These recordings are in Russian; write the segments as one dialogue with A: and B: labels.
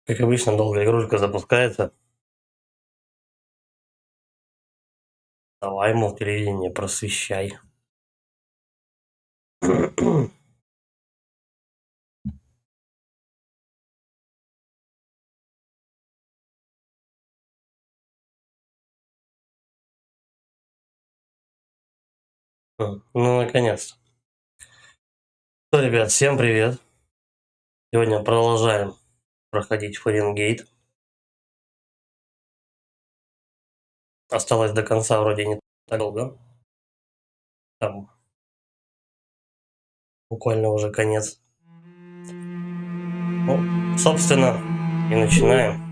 A: Как обычно, долго игрушка запускается. Давай, мол, телевидение, просвещай. Ну, наконец-то. Ну, ребят, всем привет. Сегодня продолжаем проходить Фаренгейт. Осталось до конца вроде не так долго. Там буквально уже конец. Ну, собственно, и начинаем.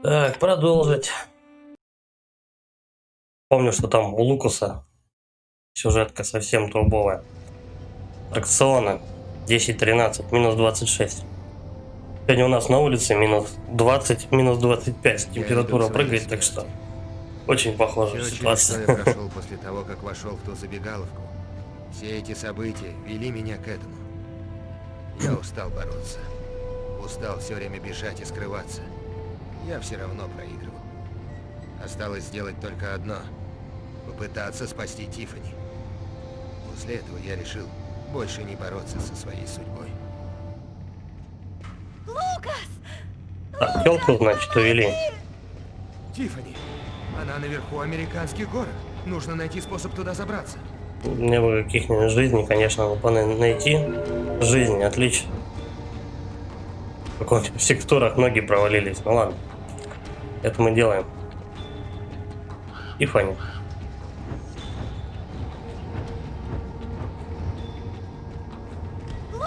A: Так, продолжить. Помню, что там у Лукаса сюжетка совсем трубовая. Аттракционы 10-13, минус 26. Сегодня у нас на улице минус 20, минус 25. Температура прыгает, так что очень похожая ситуация.
B: Что я прошел после того, как вошел в ту забегаловку. Все эти события вели меня к этому. Я устал бороться. Устал все время бежать и скрываться. Я все равно проигрывал. Осталось сделать только одно. Попытаться спасти Тиффани. После этого я решил больше не бороться со своей судьбой.
C: Лукас!
A: Так, телку, значит, увели.
B: Тиффани! Она наверху американских горок. Нужно найти способ туда забраться.
A: Мне бы каких-нибудь жизней, конечно, найти. Жизнь, отлично. В каких-то секторах ноги провалились. Ну ладно. Это мы делаем. Тиффани.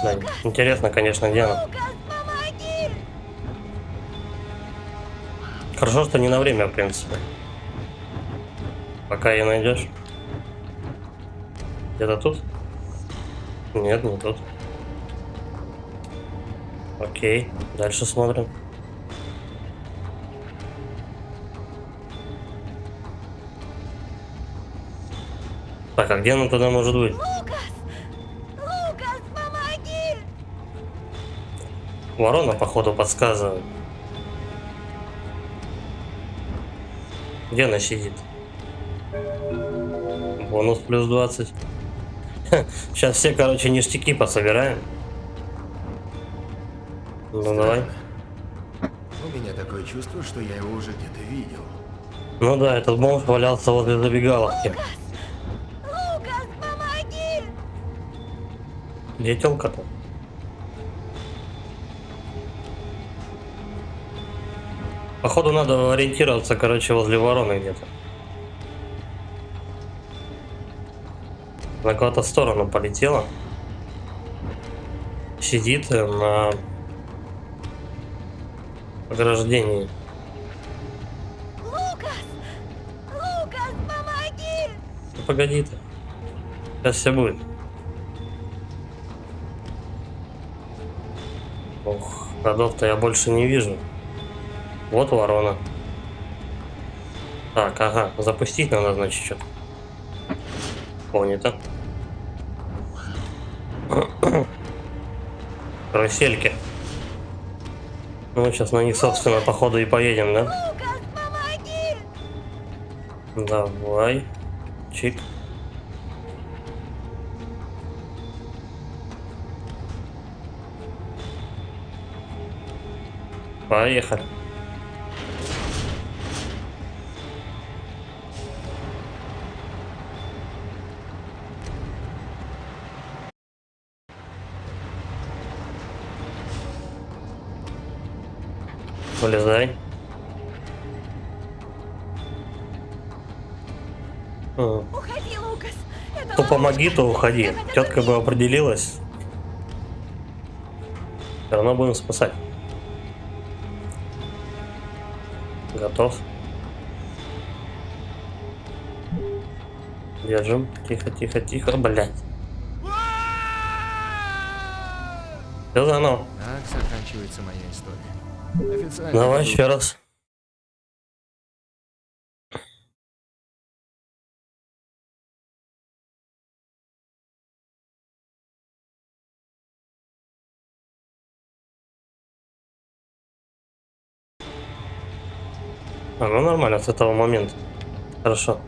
A: Да, интересно, конечно, где она.
C: Лукас, помоги!
A: Хорошо, что не на время, в принципе. Пока ее найдешь. Где-то тут? Нет, не тут. Окей, дальше смотрим. Так, а где она тогда может быть?
C: Лукас! Лукас, помоги!
A: Ворона, походу, подсказывает. Где она сидит? Бонус плюс 20. Сейчас все, короче, ништяки пособираем. Ну давай.
B: У меня такое чувство, что я его уже где-то видел.
A: Ну да, этот бомж валялся возле забегаловки.
C: Лукас, помоги!
A: Где телка-то? Походу надо ориентироваться, короче, возле вороны где-то. На какую-то сторону полетела. Сидит на ограждении.
C: Лукас! Лукас, помоги!
A: Ну, погоди ты. Сейчас все будет. Ох, ходов-то я больше не вижу. Вот ворона. Так, ага, запустить надо, значит, что-то. Понято. Карусельки. Ну, сейчас на них, собственно, походу и поедем, да?
C: Лукас, помоги!
A: Давай. Чик. Поехали. Вылезай.
C: Уходи, Лукас! Это
A: То помоги,
C: ловушка.
A: то уходи.
C: Я хотя бы
A: Тетка бы определилась. Все равно будем спасать. Готов. Держим. Тихо, тихо, тихо. Блять. Все заново.
B: Так заканчивается моя история. Официально
A: Давай
B: это был
A: еще раз. Ну нормально с этого момента. Хорошо.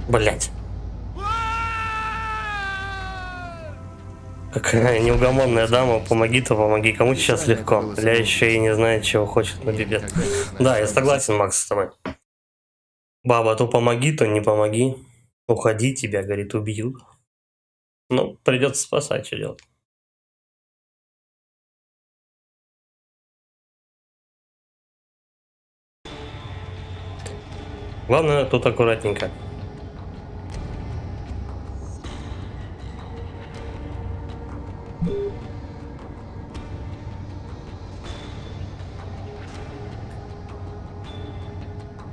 A: Блять. Какая неугомонная дама, помоги-то, помоги. Кому сейчас легко. Ля еще и не знает, чего хочет на пипец.
B: никогда не знаю,
A: Да, я
B: что
A: согласен, Макс, с тобой. Баба, то помоги, то не помоги. Уходи, тебя, говорит, убьют. Ну, придется спасать, что делать. Главное, тут аккуратненько.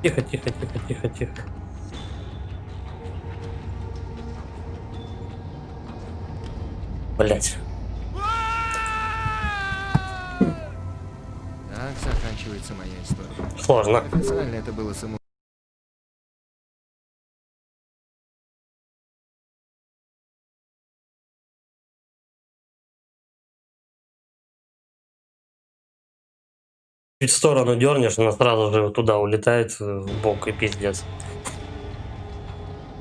A: Тихо, тихо, тихо, тихо, тихо. Блять.
B: Так заканчивается моя история.
A: Сложно.
B: Официально это было само...
A: Чуть в сторону дернешь, она сразу же туда улетает в бок и пиздец.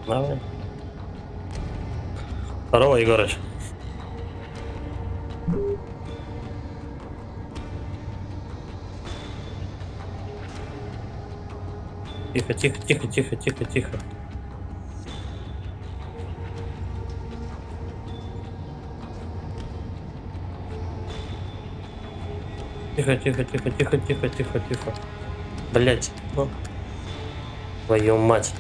A: Давай. Здорово, Егорыч. Тихо, тихо, тихо, тихо, тихо, тихо. Тихо, тихо, тихо, тихо, тихо, тихо, тихо. Блять, ну. Твою мать.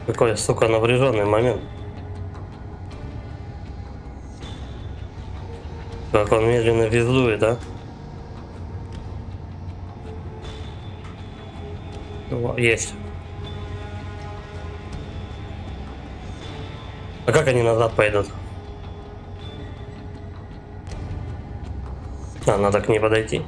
A: Какой, сука, напряженный момент. Как он медленно пиздует, а? Есть. А как они назад пойдут? А, надо к ней подойти.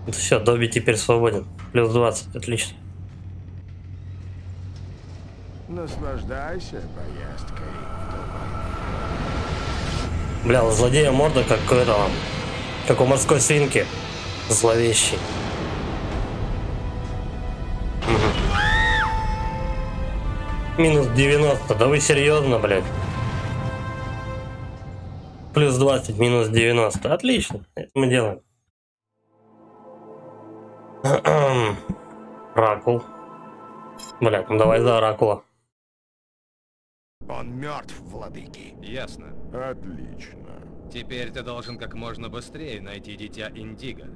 A: Все, Добби теперь свободен. Плюс 20, отлично.
D: Наслаждайся поездкой.
A: Бля, у злодея морда как у этого. Как у морской свинки. Зловещий. Минус 90. Да вы серьезно, блядь? Плюс 20, минус 90. Отлично. Это мы делаем. Оракул. Блядь, ну давай за оракула.
D: Он мертв, владыки.
E: Ясно.
D: Отлично.
E: Теперь ты должен как можно быстрее найти дитя Индиго.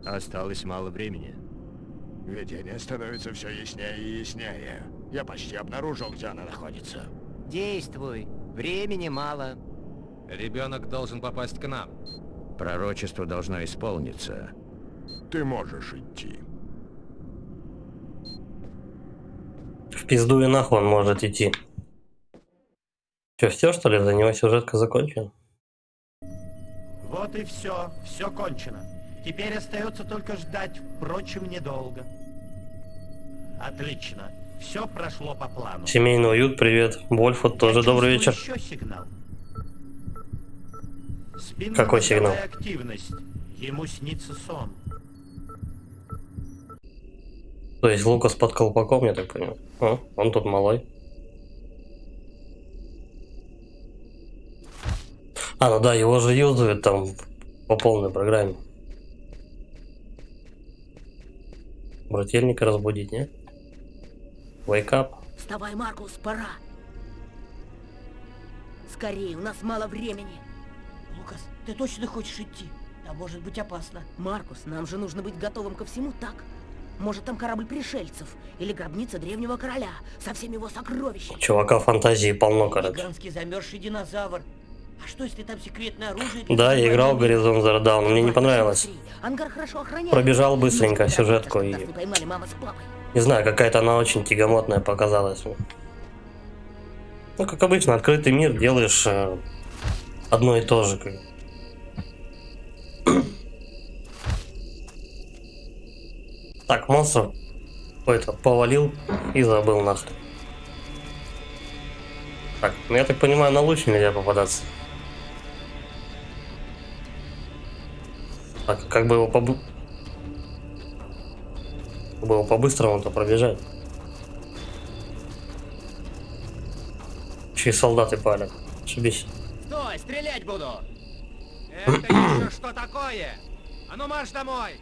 F: Осталось мало времени.
D: Видение становится все яснее и яснее. Я почти обнаружил, где она находится.
G: Действуй. Времени мало.
E: Ребенок должен попасть к нам.
F: Пророчество должно исполниться.
D: Ты можешь идти.
A: В пизду и нахуй он может идти. Че, все что ли? За него сюжетка закончена?
H: Вот и все. Все кончено. Теперь остается только ждать, впрочем, недолго. Отлично. Все прошло по плану.
A: Семейный уют, привет. Вольфот, тоже
H: Я
A: добрый
H: чувствую
A: вечер.
H: еще сигнал.
A: Какой сигнал?
H: Спинномозговая активность. Ему снится сон.
A: То есть Лукас под колпаком, я так понял. А, он тут малой. А, ну да, его же юзают там по полной программе. Брательника разбудить, не? Wake up.
C: Вставай, Маркус, пора. Скорее, у нас мало времени.
G: Лукас, ты точно хочешь идти? Там может быть опасно.
C: Маркус, нам же нужно быть готовым ко всему, так? Может, там корабль пришельцев или гробница древнего короля со всеми его сокровищами.
A: Чувака фантазии полно, короче.
G: Гигантский замерзший динозавр. А что, если там секретное оружие?
A: Да, я играл в Horizon Zero Dawn, мне не понравилось.
C: Ангар хорошо охраняется.
A: Пробежал быстренько
C: Несмотря на то,
A: сюжетку
C: что
A: и...
C: нас не поймали мама с папой.
A: Не знаю, какая-то она очень тягомотная показалась мне. Ну, как обычно, открытый мир, делаешь одно и то же. Так, монстр какой-то повалил и забыл нахрен. Так, ну я так понимаю, на луч нельзя попадаться. Так, как бы его по-быстрому-то пробежать. Еще и солдаты палят. Ошибись.
E: Стой, стрелять буду! Это еще что такое? А ну марш домой!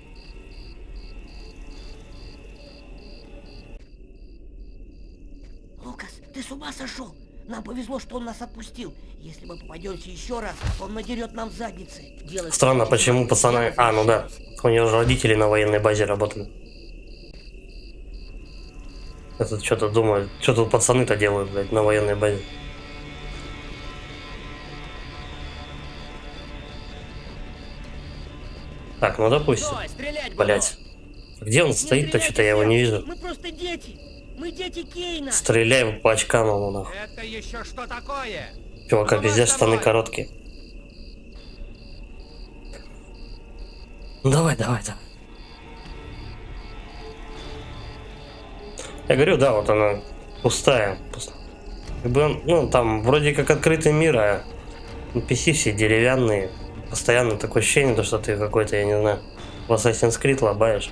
G: Лукас, ты с ума сошел? Нам повезло, что он нас отпустил. Если мы попадемся еще раз, он надерет нам задницы.
C: Делать
A: Странно,
C: что-то
A: почему
C: еще.
A: пацаны... А, ну да. У него же родители на военной базе работали. Этот что-то думает. Что тут пацаны-то делают, блядь, на военной базе? Так, ну допустим.
G: Стой, стрелять буду!
A: Блять. Где он стоит-то? Что-то я его не вижу.
G: Мы просто дети. Мы дети Кейна.
A: Стреляй по очкам ему нахуй.
E: Это еще что такое?
A: Чувака,
E: Ну,
A: пиздец,
E: марш
A: штаны
E: домой!
A: короткие. Давай. Я говорю, да, вот она пустая. Как бы, ну, там вроде как открытый мир, а NPC все деревянные. Постоянно такое ощущение, то, что ты какой-то, я не знаю, в Assassin's Creed лобаешь.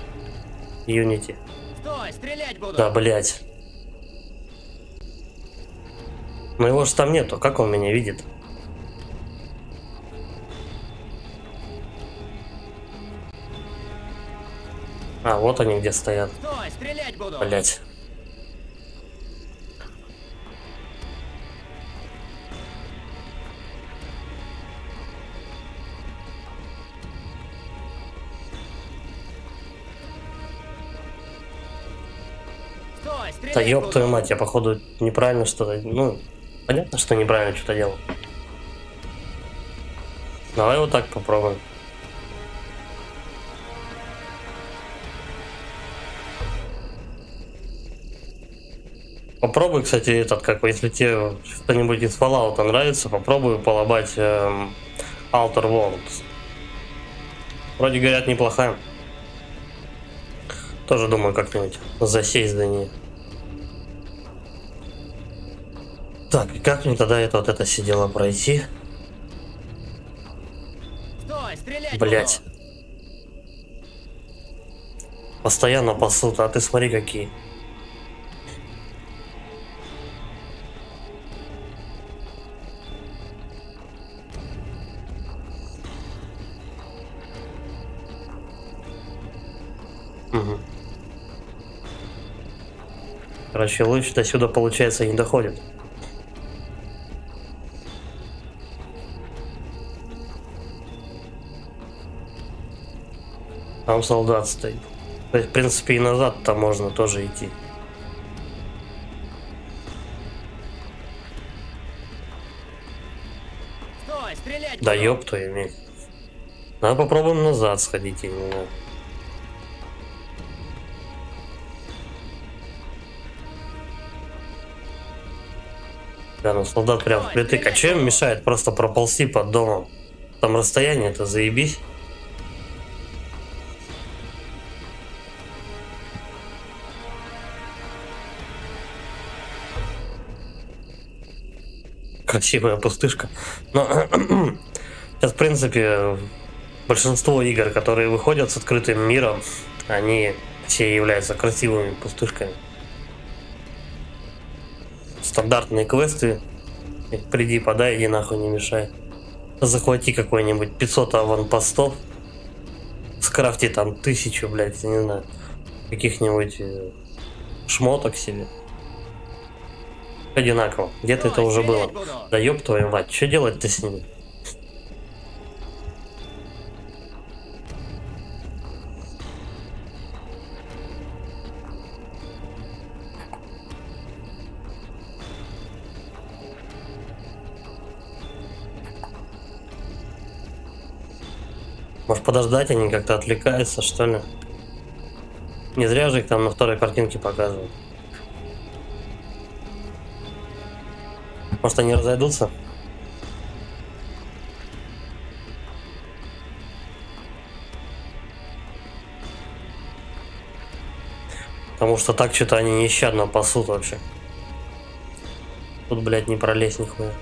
A: Unity.
G: Стой, стрелять буду!
A: Да, блять. Но его же там нету, как он меня видит? А, вот они где стоят.
G: Стой, стрелять буду!
A: Блять.
G: Стой, стрелять
A: Да ёб
G: буду!
A: твою мать, я походу неправильно что-то... Ну, понятно, что неправильно что-то делал. Давай вот так попробуем. Попробуй, кстати, этот, как если тебе что-нибудь из Fallout нравится, попробуй полобать Outer Worlds. Вроде говорят, неплохая. Тоже думаю как-нибудь засесть за ней. Так, и как мне тогда это сидело пройти?
G: Стой, стрелять
A: Блять.
G: буду!
A: Постоянно пасут, а ты смотри какие. Угу. Короче, луч до сюда, получается, не доходит. Там солдат стоит. То есть, в принципе, и назад-то можно тоже идти.
G: Стой, стрелять
A: Да
G: буду!
A: ёб твою мать. Давай попробуем назад сходить, я не знаю. Да, ну солдат прям впритык. А что им мешает просто проползти под домом? Там расстояние-то заебись. Красивая пустышка. Но сейчас, в принципе, большинство игр, которые выходят с открытым миром, они все являются красивыми пустышками. Стандартные квесты. Приди, подай, иди нахуй, не мешай. Захвати какой-нибудь 500 аванпостов. Скрафти там 1000, блядь, я не знаю. Каких-нибудь шмоток себе. Одинаково. Где-то это уже было. Да ёб твою мать, что делать-то с ними? Может подождать, они как-то отвлекаются, что ли? Не зря же их там на второй картинке показывают. Может они разойдутся? Потому что так что-то они нещадно пасут вообще. Тут, блядь, не пролезть нихуя.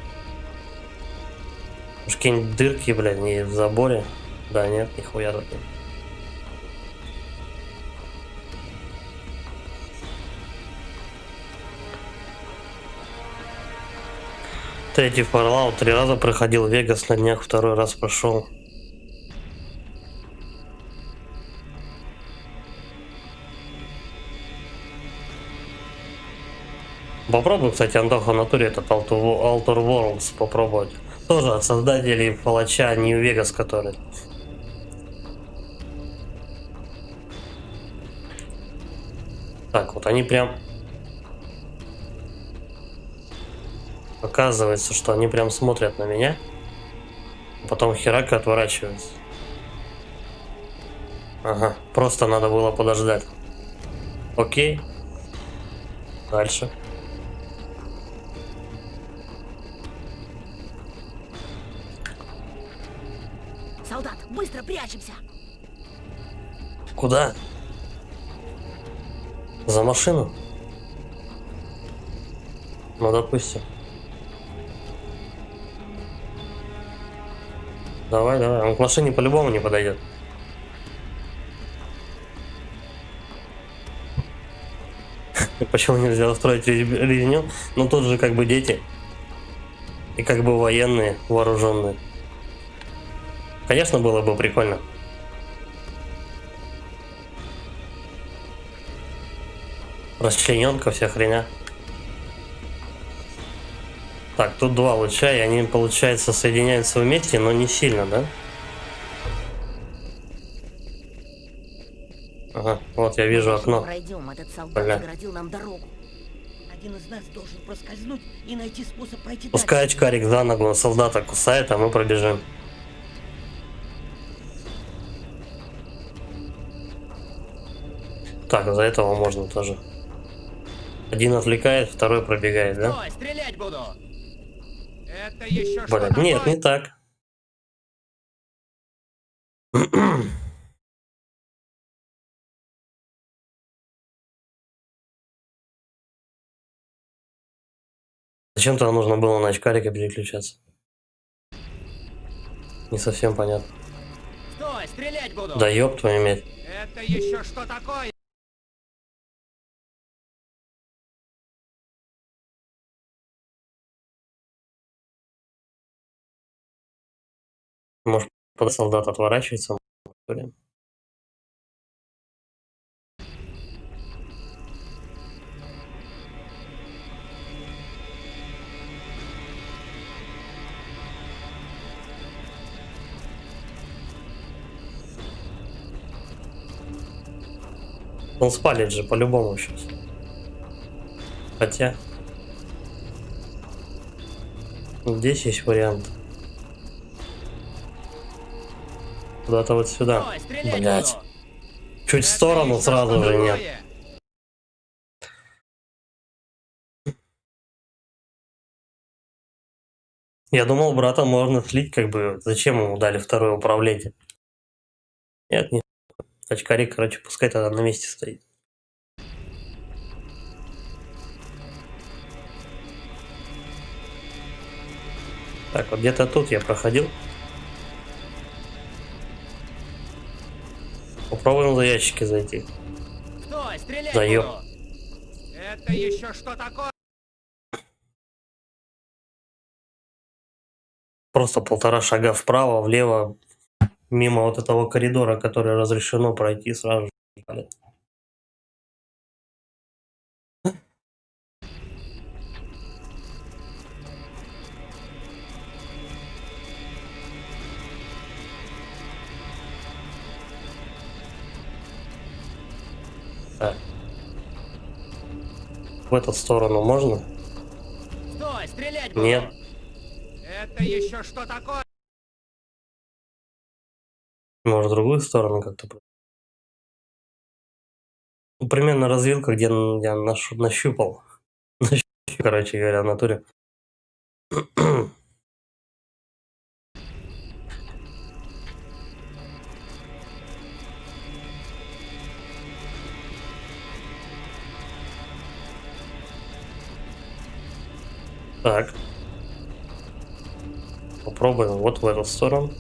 A: Может какие-нибудь дырки, блядь, не в заборе? Да, нет, нихуя тут нет. Третий Fallout 3 раза проходил, Вегас на днях 2-й раз прошел. Попробуй, кстати, Антоха, в натуре этот Outer Worlds попробовать. Тоже от создателей Палача New Vegas, который. Так, вот они прям... Оказывается, что они прям смотрят на меня. Потом херак и отворачиваются. Ага, просто надо было подождать. Окей. Дальше.
C: Солдат, быстро прячемся!
A: Куда? За машину? Ну, допустим. Давай, давай. Он к машине по-любому не подойдет. Почему нельзя устроить резню? Ну, тут же как бы дети. И как бы военные, вооруженные. Конечно, было бы прикольно. Расчлененка, вся хрена. Так, тут два луча, и они, получается, соединяются вместе, но не сильно, да? Ага, вот я вижу окно.
C: Пройдем, этот солдат
A: Бля.
C: загородил нам дорогу.
G: Один из нас должен проскользнуть и найти способ пройти
A: Пускай
G: дальше.
A: очкарик за ногу солдата кусает, а мы пробежим. Так, за этого можно тоже. Один отвлекает, второй пробегает, да?
E: Стой, стрелять буду! Это еще что
A: Блин,
E: такое?
A: нет, не так. Зачем-то нужно было на очкарика переключаться. Не совсем понятно.
E: Стой, стрелять буду!
A: Да ёб твою медь.
E: Это еще что такое?
A: Может, солдат отворачивается? Блин. Он спалит же по-любому сейчас. Хотя... Здесь есть вариант. Куда-то вот сюда.
E: Стой, стрелять
A: Блять.
E: буду!
A: Чуть в сторону
E: Это
A: сразу
E: еще
A: же
E: что
A: нет.
E: такое?
A: Я думал, брата можно слить, как бы, зачем ему дали второе управление? Нет, не. Очкарик, короче, пускай тогда на месте стоит. Так, вот где-то тут я проходил. Попробуем за ящики зайти.
E: Стой, стрелять
A: Заёб.
E: буду! Это еще что такое?
A: Просто 1,5 шага вправо, влево, мимо вот этого коридора, который разрешено пройти сразу же. Так. В эту сторону можно?
E: Стой, стрелять буду!
A: Нет.
E: Это еще что такое?
A: Может, в другую сторону как-то. Ну, примерно развилка, где я нащупал. Короче говоря, в натуре. Так. Попробуем вот в эту сторону.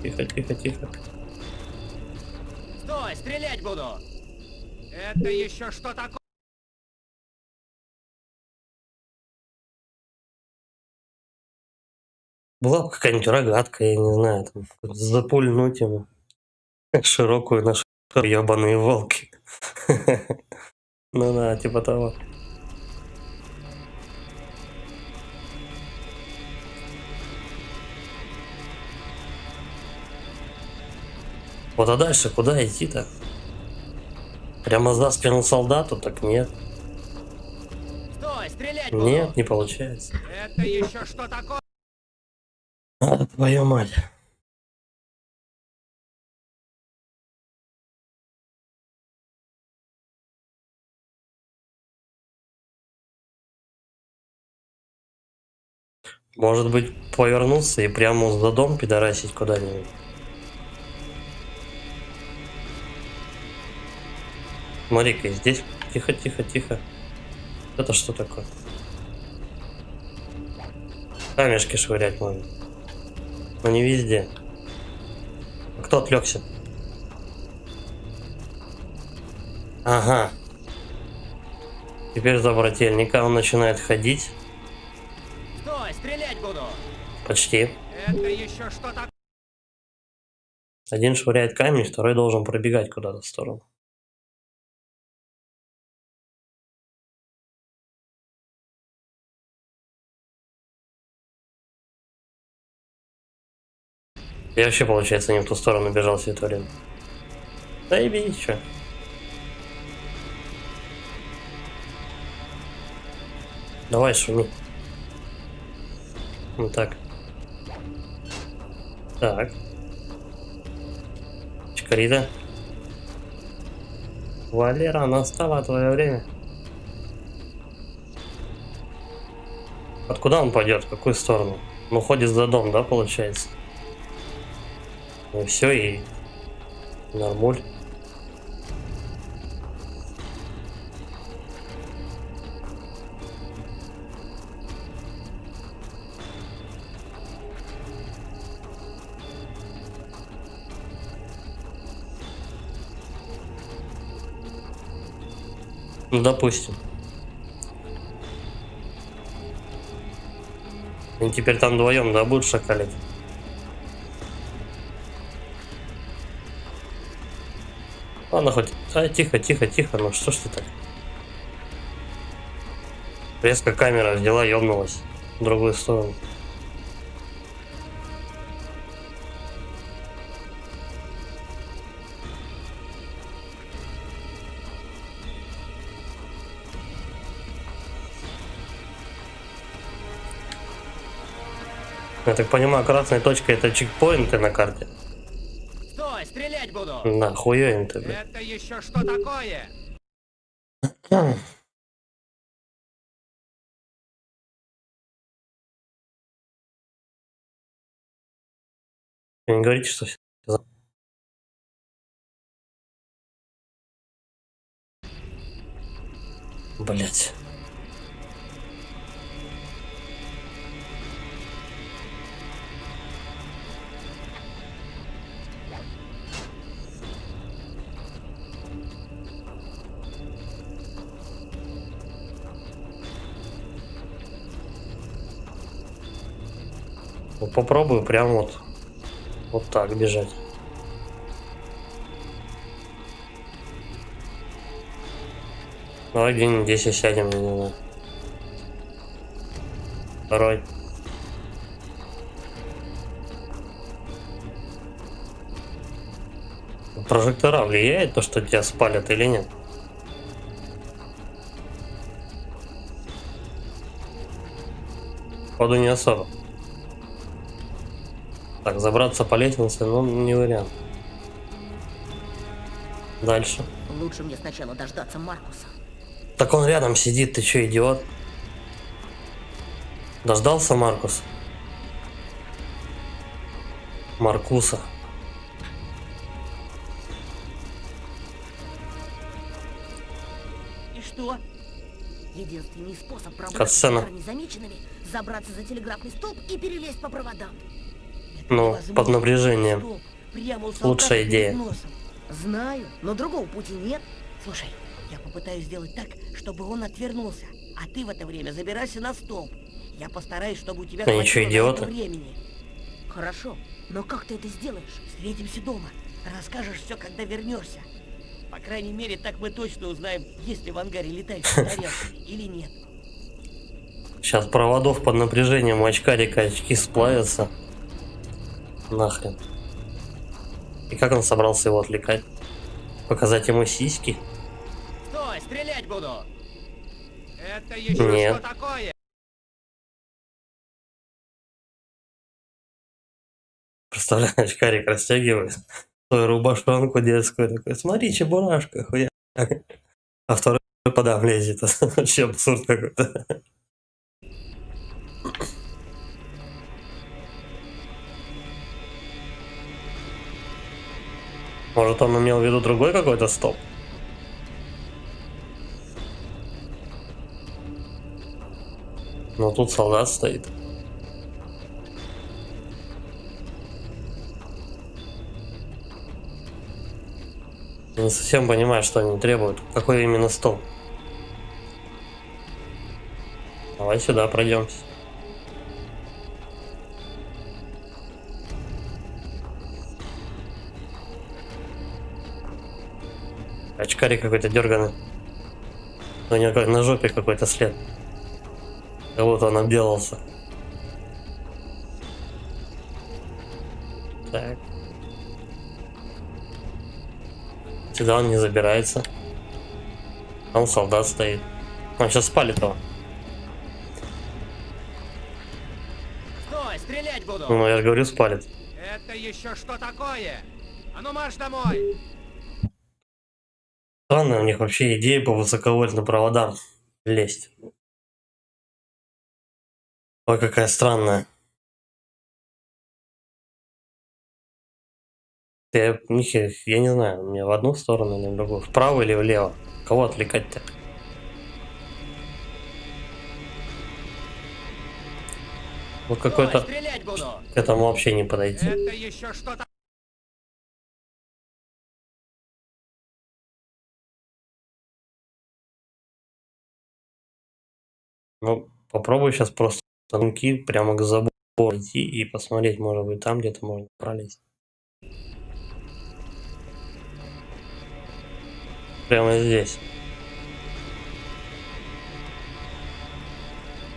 A: Тихо, тихо, тихо.
E: Стой, стрелять буду! Это еще что такое?
A: Была бы какая-нибудь рогатка, я не знаю, там, запульнуть ему широкую нашу ебаные волки. Ну да, типа того. Вот а дальше куда идти-то? Прямо за спину солдату? Так нет.
E: Стой, стрелять буду!
A: Нет, не получается.
E: Это еще что такое?
A: А, твою мать. Может быть, повернуться и прямо за дом пидорасить куда-нибудь? Смотри-ка, здесь. Тихо, тихо, тихо. Это что такое? Камешки швырять можно. Но не везде. А кто отвлекся? Ага. Теперь за брательника он начинает ходить.
E: Стой, стрелять буду!
A: Почти.
E: Это еще что такое?
A: Один швыряет камень, второй должен пробегать куда-то в сторону. Я вообще, получается, не в ту сторону бежал все это время. Да и бей, чё. Давай, шуми. Вот так. Так. Чикарита. Валера, настало твое время. Откуда он пойдет? В какую сторону? Ну, ходит за дом, да, получается? Ну все, и нормуль. Ну, допустим. И теперь там вдвоем, да, будут шакалить? Ладно, хоть... А, тихо, тихо, тихо, ну что ж ты так? Резко камера взяла, ёбнулась в другую сторону. Я так понимаю, красная точка — это чекпоинты на карте.
E: Стой, стрелять буду!
A: Да, хуёвин ты, блядь.
E: Это еще что такое?
A: Вы не говорите, что все. Блять. Ну, попробую прям вот так бежать. Давай где-нибудь здесь и сядем, я не знаю. Второй. Прожектора влияет то, что тебя спалят или нет? Походу не особо. Так, забраться по лестнице, ну, не вариант. Дальше.
C: Лучше мне сначала дождаться Маркуса.
A: Так он рядом сидит, ты чё, идиот? Дождался Маркус? Маркуса.
G: И что?
C: Единственный способ
A: Катсцена.
C: пробраться незамеченными — забраться за телеграфный столб и перелезть по проводам.
G: Это
A: Ну,
G: невозможно.
A: под напряжением.
G: Стоп, прямо у солдата
A: Лучшая
G: перед
A: идея.
G: носом.
C: Знаю, но другого пути нет.
G: Слушай, я попытаюсь сделать так, чтобы он отвернулся, а ты в это время забирайся на столб. Я постараюсь, чтобы у тебя
A: Они чё,
G: хватило на
A: идиоты?
G: это времени.
C: Хорошо, но как ты это сделаешь?
G: Встретимся дома. Расскажешь все, когда вернешься. По крайней мере, так мы точно узнаем, есть ли в ангаре летающие тарелки или нет.
A: Сейчас проводов под напряжением у очкарика очки сплавятся. Нахрен. И как он собрался его отвлекать? Показать ему сиськи?
E: Стой, стрелять буду! Это еще
A: Нет.
E: что такое?
A: Представляю, очкарик растягивает свою рубашонку детскую, такой, смотри, чебурашка, хуя. А второй подам лезет. Вообще абсурд какой-то. Может, он имел в виду другой какой-то стоп? Но тут солдат стоит. Я не совсем понимаю, что они требуют. Какой именно стол? Давай сюда пройдемся. Очкарик какой-то дерганый. У него как на жопе какой-то след. Как будто он обделался. Так. Сюда он не забирается. Там солдат стоит. Он сейчас спалит его.
E: Стой, стрелять буду!
A: Ну, я же говорю, спалит.
E: Это еще что такое? А ну марш домой!
A: Странная у них вообще идея по высоковольтным проводам лезть. Ой, какая странная. Я не знаю, мне в одну сторону или в другую, вправо или влево. Кого отвлекать-то? Вот
E: Стой,
A: какой-то
E: стрелять буду!
A: к этому вообще не подойти.
E: Это еще что такое?
A: Ну, попробуй сейчас просто танки прямо к забору идти и посмотреть, может быть, там где-то можно пролезть. Прямо здесь.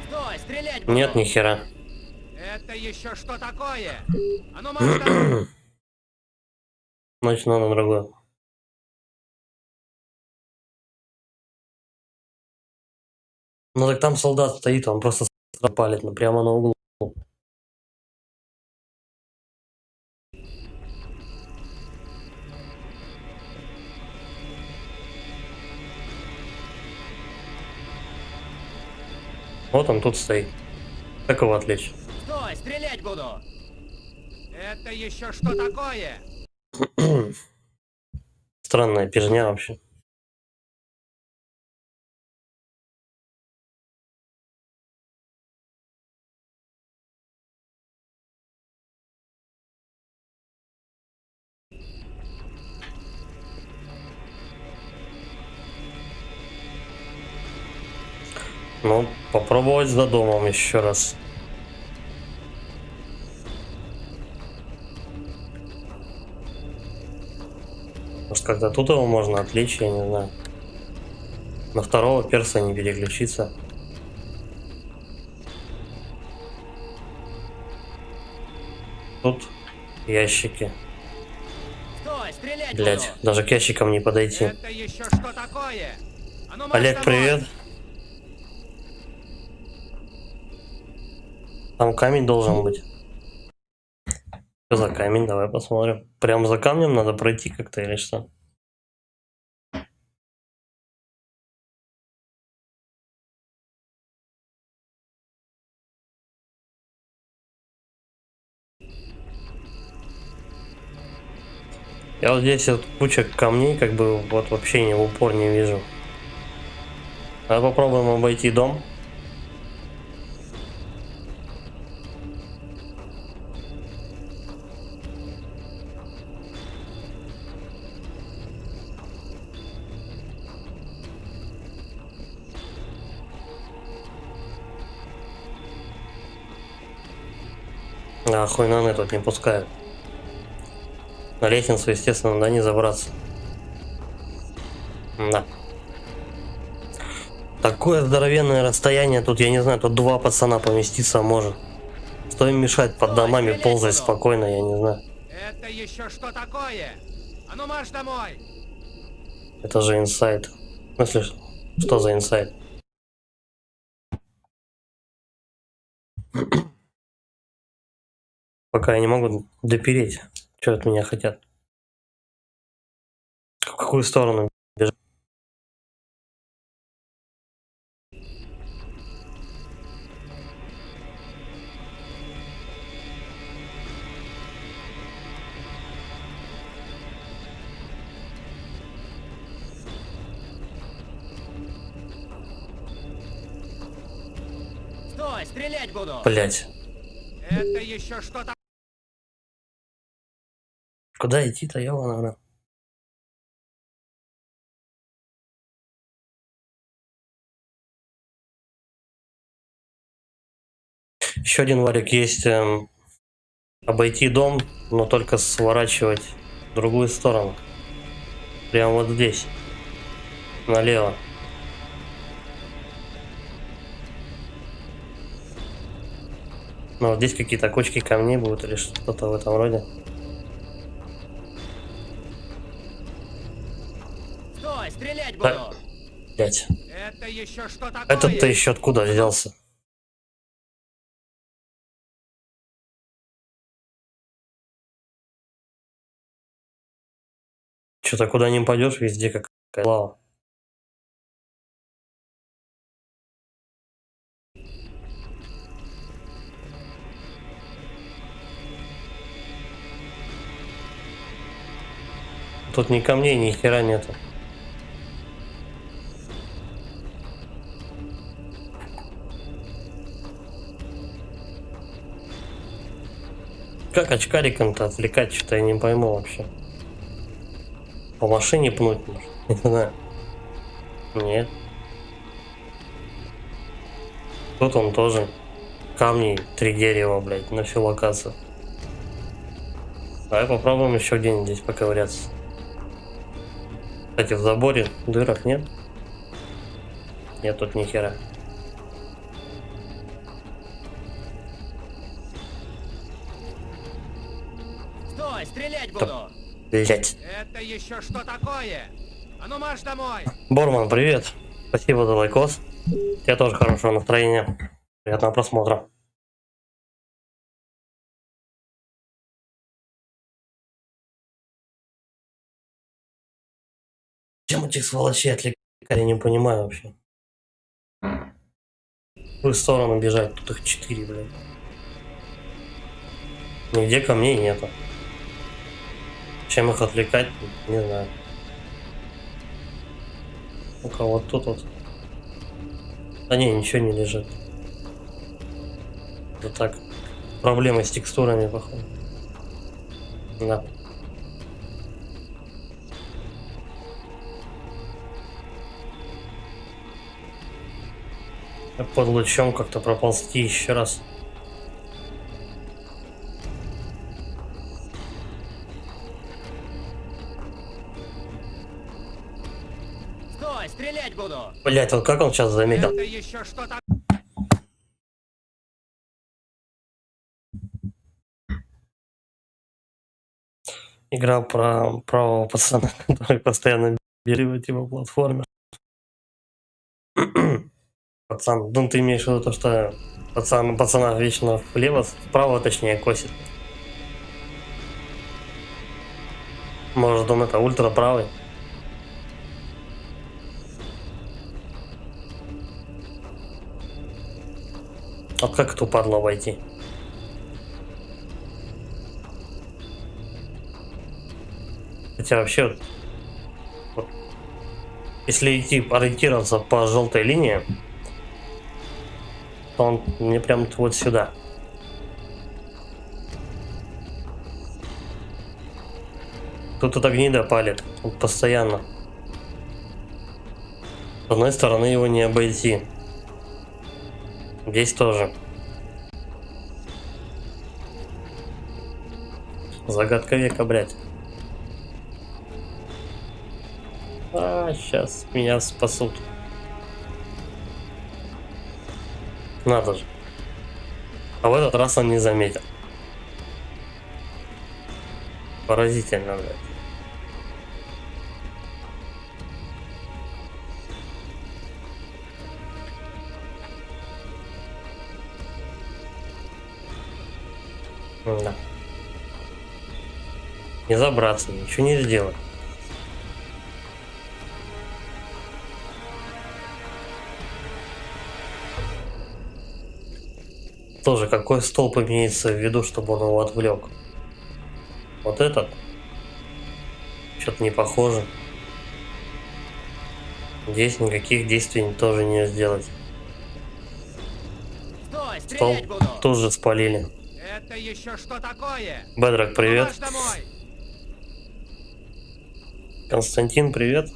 E: Стой, стрелять буду!
A: Нет, ни хера.
E: Это еще что такое? А ну марш домой!
A: Значит, надо другое. Ну так там солдат стоит, он просто палит прямо на углу. Вот он тут стоит. Как его отвлечь?
E: Стой, стрелять буду! Это еще что такое?
A: Странная пижня вообще. Ну, попробовать за домом еще раз. Может, когда тут его можно отвлечь, я не знаю. На второго перса не переключиться. Тут ящики.
E: Стой, стрелять
A: Блять,
E: буду!
A: даже к ящикам не подойти.
E: Это еще что такое? А ну марш
A: Олег,
E: домой!
A: привет. Там камень должен быть. Что за камень? Давай посмотрим. Прям за камнем надо пройти как-то или что? Я вот здесь вот куча камней, как бы вот вообще не в упор не вижу. А попробуем обойти дом. А хуйнаны тут не пускают. На лестницу, естественно, да, не забраться. Да. Такое здоровенное расстояние, тут, я не знаю, тут 2 пацана поместиться может. Что им мешать под домами ползать спокойно, я не знаю.
E: Это еще что такое? А ну марш домой!
A: Это же инсайд. В смысле, что за инсайд? Пока я не могу допереть. Что от меня хотят? В какую сторону бежать?
E: Стой, стрелять буду!
A: Блять.
E: Это еще что такое?
A: Куда идти-то, ёлана? Еще один варик есть. Обойти дом, но только сворачивать в другую сторону. Прямо вот здесь. Налево. Ну, вот здесь какие-то кучки камней будут или что-то в этом роде.
E: Стой, стрелять буду!
A: Блять.
E: Это еще что такое?
A: Этот-то еще откуда взялся? Что-то куда не пойдешь, везде какая лава. Тут ни камней, ни хера нету. Как очкариком-то отвлекать, что-то я не пойму вообще. По машине пнуть, может? Не знаю. Нет. Тут он тоже. Камни, 3 дерева, блядь, на всю локацию. Давай попробуем еще где-нибудь здесь поковыряться. Кстати, в заборе дырок нет? Нет, тут ни хера.
E: Стой, стрелять буду!
A: Блять.
E: Это еще что такое? А ну марш домой!
A: Борман, привет. Спасибо за лайкос. Я тоже хорошего настроения. Приятного просмотра. Чем этих сволочей отвлекать, я не понимаю вообще. В их сторону бежать, тут их 4, блядь. Нигде камней нету. Чем их отвлекать, не знаю. Ну-ка, вот тут вот. Да не, ничего не лежит. Вот так. Проблемы с текстурами, походу. Да. Под лучом как-то проползти еще раз.
E: Стой, стрелять буду!
A: Блять, вот как он сейчас заметил?
E: Это еще что такое?
A: Игра про правого пацана, который постоянно бегает его платформе. Пацан, ну ты имеешь в виду то, что пацана вечно влево, вправо точнее косит. Может он это ультра правый? А как эту падлу обойти? Хотя вообще, вот, если идти ориентироваться по желтой линии, то он мне прям вот сюда. Тут эта гнида палит, вот постоянно. С одной стороны его не обойти. Здесь тоже. Загадка века, блядь. Сейчас меня спасут. Надо же. А в этот раз он не заметил. Поразительно, блядь. Да. Не забраться, ничего не сделать. Тоже какой столб имеется в виду, чтобы он его отвлек? Вот этот? Что-то не похоже. Здесь никаких действий тоже не сделать.
E: Стой,
A: Столб
E: стрелять буду!
A: тоже спалили.
E: Это еще что такое?
A: Бедрок, привет.
E: Марш домой!
A: Константин, привет.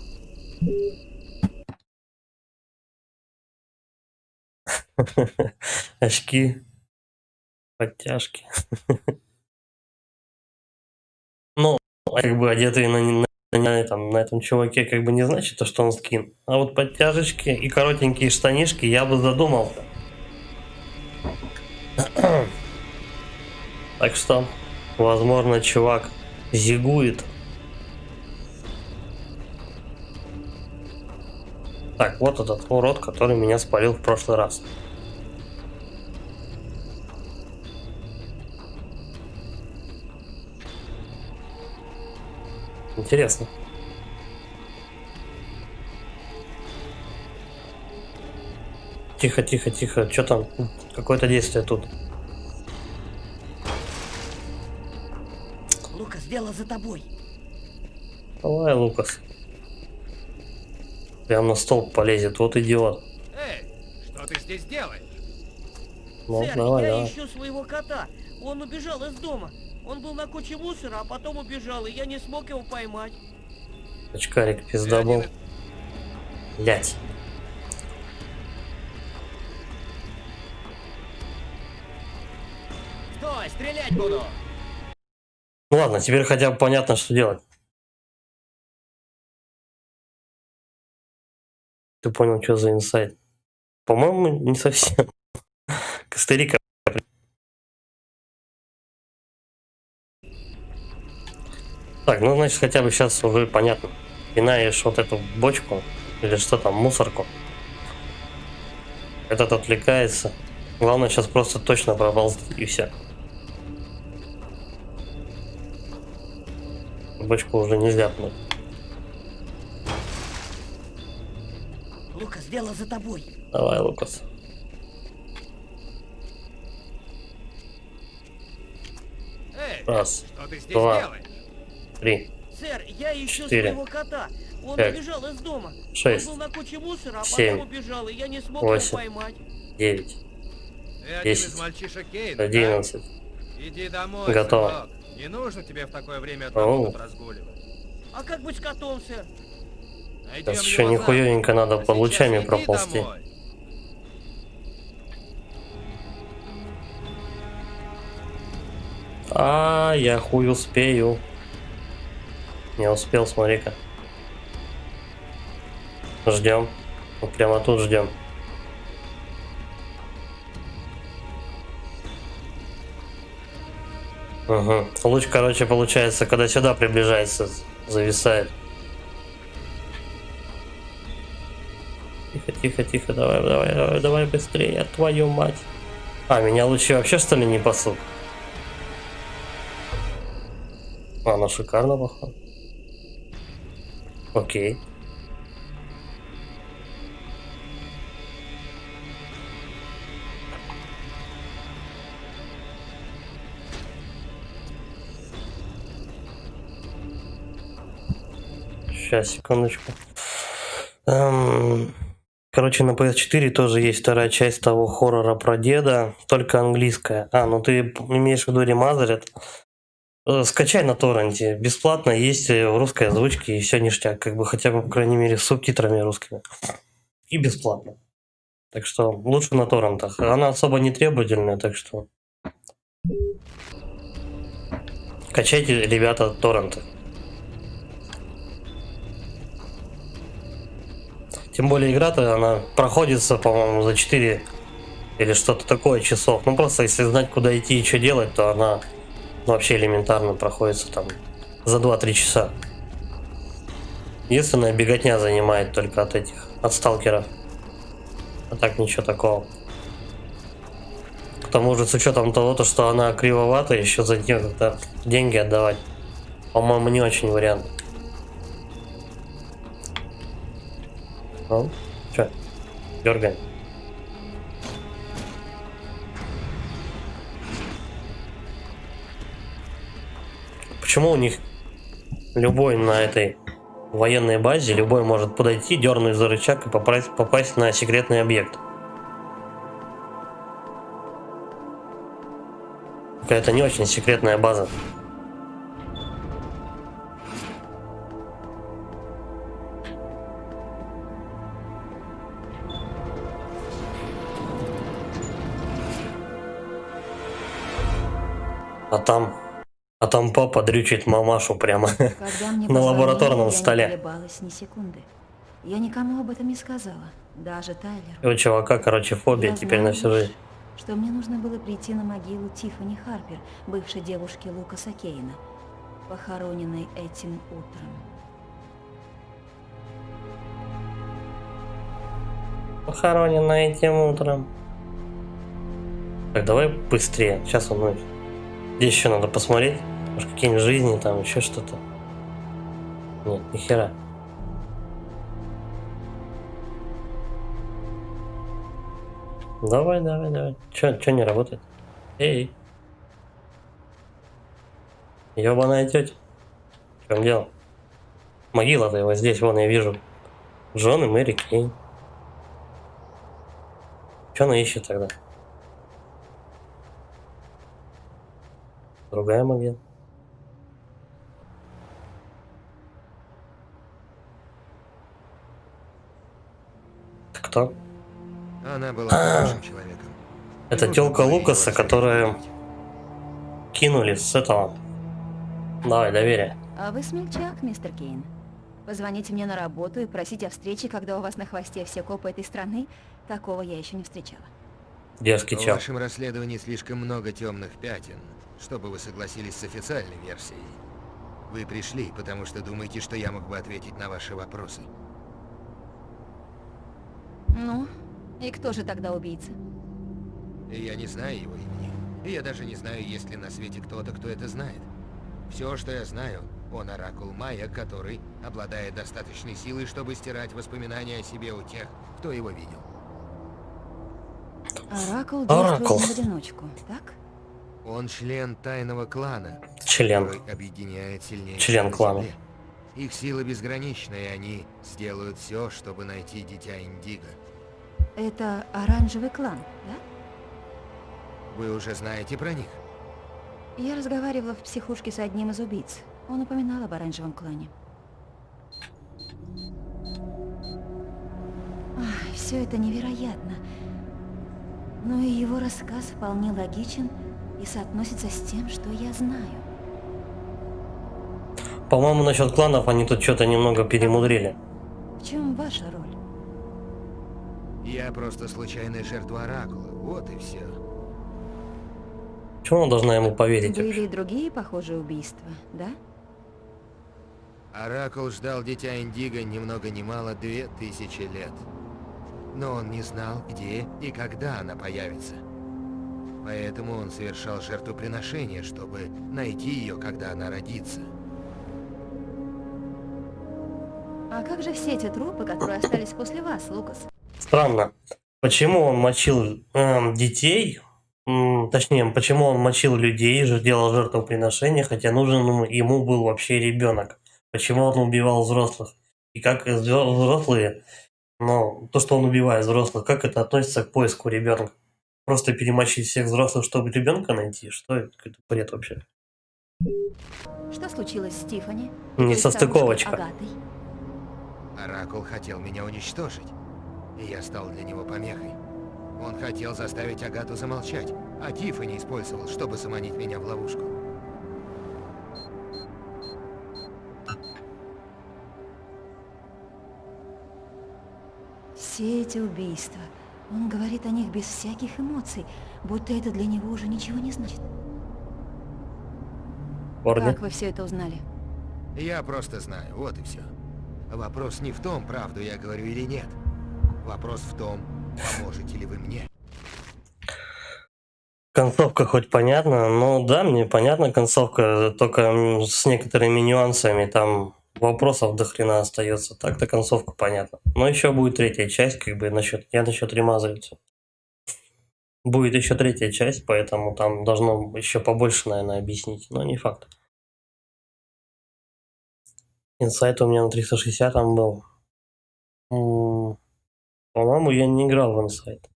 A: Очки. Подтяжки. Ну, как бы одетый на этом чуваке как бы не значит, то, что он скин. А вот подтяжечки и коротенькие штанишки я бы задумался. Так что, возможно, чувак зигует. Так, вот этот урод, который меня спалил в прошлый раз. Интересно. Тихо, тихо, тихо. Что там? Какое-то действие тут.
G: Лукас, дело за тобой.
A: Давай, Лукас. Прям на столб полезет. Вот идиот.
E: Эй, что ты здесь делаешь?
A: Ну,
G: Сэр,
A: давай,
G: я
A: давай.
G: ищу своего кота. Он убежал из дома. Он был на куче мусора, а потом убежал, и я не смог его поймать.
A: Очкарик пиздобол. Блять.
E: Стой, стрелять буду!
A: Ну ладно, теперь хотя бы понятно, что делать. Ты понял, что за инсайт? По-моему, не совсем. Костырика. Так, ну значит хотя бы сейчас уже понятно. Пинаешь вот эту бочку, или что там, мусорку. Этот отвлекается. Главное сейчас просто точно проползти и все. Бочку уже нельзя пнуть.
G: Лукас, дело за тобой.
A: Давай, Лукас.
E: Эй,
A: Раз,
E: что ты здесь
A: два.
E: делаешь?
A: 3,
G: Сэр, я ищу
A: 4,
G: своего кота. Он
A: 5,
G: убежал из дома.
A: 6,
G: Он был на куче мусора, а
A: 7,
G: потом убежал, и я не смог
A: 8,
G: его поймать.
A: 9,
E: Ты один
A: 10,
E: из мальчишек Кейна,
A: 11.
E: да? Иди домой,
A: Готово.
E: сынок. Не нужно тебе в такое время одному
A: Оу.
E: тут разгуливать.
G: А как быть с котом, сэр?
E: Найдем
A: Сейчас еще
E: его
A: нихуевенько
E: завтра.
A: надо
E: А
A: под
E: сейчас
A: лучами
E: иди
A: проползти.
E: домой.
A: А, я хуй успею. Не успел, смотри-ка. Ждем. Вот прямо тут ждем. Угу. Луч, короче, получается, когда сюда приближается, зависает. Тихо, тихо, тихо, давай, давай, давай, давай быстрее, твою мать. А, меня лучи вообще, что ли, не пасут? А, ну шикарно, походу. Окей. Сейчас, секундочку. Короче, на PS4 тоже есть вторая часть того хоррора про деда, только английская. Ну ты имеешь в виду ремазерит? Скачай на торренте, бесплатно, есть в русской озвучке, и все ништяк, как бы хотя бы, по крайней мере, с субтитрами русскими. И бесплатно. Так что лучше на торрентах. Она особо не требовательная, так что качайте, ребята, торренты. Тем более игра-то, она проходится, по-моему, за 4 или что-то такое часов. Ну просто если знать, куда идти и что делать, то она вообще элементарно проходится там за 2-3 часа. Единственная беготня занимает только от сталкеров. А так ничего такого. К тому же с учетом того, что она кривовата, еще за нее как-то деньги отдавать, по-моему, не очень вариант. Ну, че, дергаем. Почему у них любой на этой военной базе, любой может подойти, дернуть за рычаг и попасть на секретный объект? Какая-то не очень секретная база. А там папа дрючит мамашу прямо
I: Когда мне
A: на лабораторном
I: позвонили,
A: столе.
I: Я не колебалась ни секунды. Я никому об этом не сказала, даже Тайлеру.
A: И у чувака, короче, фобия
I: Я
A: теперь
I: знала
A: на всю
I: лишь,
A: жизнь.
I: что мне нужно было прийти на могилу Тиффани Харпер, бывшей девушки Лукаса Кейна, похороненной этим утром.
A: Похоронена этим утром. Так, давай быстрее. Сейчас он ночь. Здесь еще надо посмотреть. Может, какие-нибудь жизни, там еще что-то. Нет, нихера. Давай. Че не работает? Эй. Ёбаная тетя. В чем дело? Могила-то его здесь, вон я вижу. Джон и Мэри Кейн. Че она ищет тогда? Другая могила. Это кто?
B: Она была хорошим человеком.
A: Это
B: Нужно
A: тёлка
B: было её
A: Лукаса,
B: отсюда
A: которая
B: вытянуть.
A: кинули с этого. Давай, доверие.
I: А вы смельчак, мистер Кейн. Позвоните мне на работу и просите о встрече, когда у вас на хвосте все копы этой страны. Такого я еще не встречала.
A: Дерзкий
B: В
A: чел.
B: вашем расследовании слишком много темных пятен, чтобы вы согласились с официальной версией. Вы пришли, потому что думаете, что я мог бы ответить на ваши вопросы.
I: Ну, и кто же тогда убийца?
B: И я не знаю его имени. И я даже не знаю, есть ли на свете кто-то, кто это знает. Все, что я знаю, он оракул Майя, который обладает достаточной силой, чтобы стирать воспоминания о себе у тех, кто его видел.
I: Оракул
A: Оракул.
I: действует не в одиночку, так?
B: Он член тайного клана,
A: Член.
B: который объединяет сильнейших
A: Член
B: на
A: клана.
B: Земле. Их сила безгранична, и они сделают все, чтобы найти дитя Индиго.
I: Это оранжевый клан, да?
B: Вы уже знаете про них?
I: Я разговаривала в психушке с одним из убийц. Он упоминал об оранжевом клане. Все это невероятно. Но и его рассказ вполне логичен и соотносится с тем, что я знаю.
A: По-моему, насчет кланов они тут что-то немного перемудрили.
I: В чем ваша роль?
B: Я просто случайная жертва оракула, вот и все.
A: Почему она должна ему поверить
I: Были
A: вообще?
I: и другие похожие убийства, да?
B: Оракул ждал дитя Индиго ни много ни мало 2000 лет. Но он не знал, где и когда она появится. Поэтому он совершал жертвоприношение, чтобы найти ее, когда она родится.
I: А как же все эти трупы, которые остались после вас, Лукас?
A: Странно. Почему он мочил детей? Точнее, почему он мочил людей, делал жертвоприношения, хотя нужен ему был вообще ребенок. Почему он убивал взрослых? И как взрослые, ну, то, что он убивает взрослых, как это относится к поиску ребенка? Просто перемочить всех взрослых, чтобы ребенка найти? Что это? Какой-то бред вообще.
I: Что случилось с Тиффани?
A: Несостыковочка.
I: Агатой?
B: Оракул хотел меня уничтожить, и я стал для него помехой. Он хотел заставить Агату замолчать, а Тиффани использовал, чтобы заманить меня в ловушку.
I: Все эти убийства. Он говорит о них без всяких эмоций, будто это для него уже ничего не значит.
A: Парни.
I: Как вы все это узнали?
B: Я просто знаю, вот и все. Вопрос не в том, правду я говорю или нет. Вопрос в том, поможете ли вы мне.
A: Концовка хоть понятна, но да, мне понятна концовка, только с некоторыми нюансами, там вопросов до хрена остается. Так-то концовка понятна. Но еще будет третья часть, как бы я насчет ремазалицы. Будет еще третья часть, поэтому там должно еще побольше, наверное, объяснить, но не факт. Инсайт у меня на 360 там был. По-моему, я не играл в инсайт.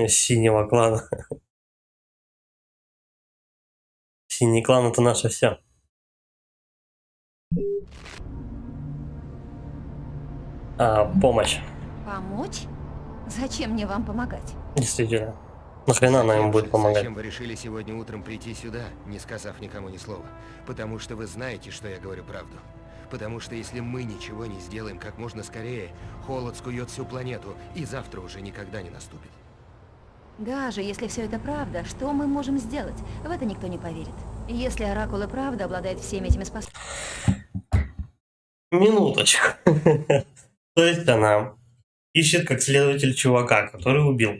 A: Синего клана. Синий клан — это наше все. Помощь.
I: Помочь? Зачем мне вам помогать?
A: Действительно. Нахрена она ему будет помогать?
B: Зачем вы решили сегодня утром прийти сюда, не сказав никому ни слова? Потому что вы знаете, что я говорю правду. Потому что если мы ничего не сделаем как можно скорее, холод скует всю планету, и завтра уже никогда не наступит.
I: Даже если все это правда, что мы можем сделать? В это никто не поверит. Если Оракул и правда обладает всеми этими способностями...
A: Минуточку. То есть она ищет как следователь чувака, который убил.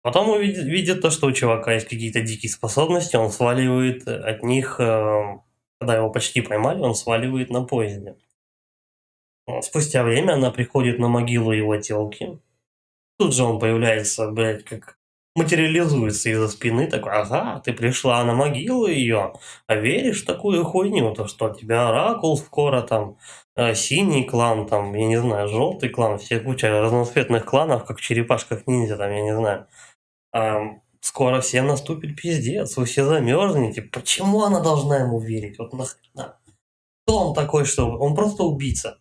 A: Потом видит то, что у чувака есть какие-то дикие способности, он сваливает от них, когда его почти поймали, он сваливает на поезде. Спустя время она приходит на могилу его телки. Тут же он появляется, блядь, как материализуется из-за спины, такой: ага, ты пришла на могилу ее, а веришь в такую хуйню, то что у тебя Оракул скоро, там, синий клан, там, я не знаю, желтый клан, все куча разноцветных кланов, как в черепашках-ниндзя, там, я не знаю. Скоро всем наступит пиздец, вы все замерзнете. Почему она должна ему верить? Вот нахрена? Кто он такой, что... Он просто убийца.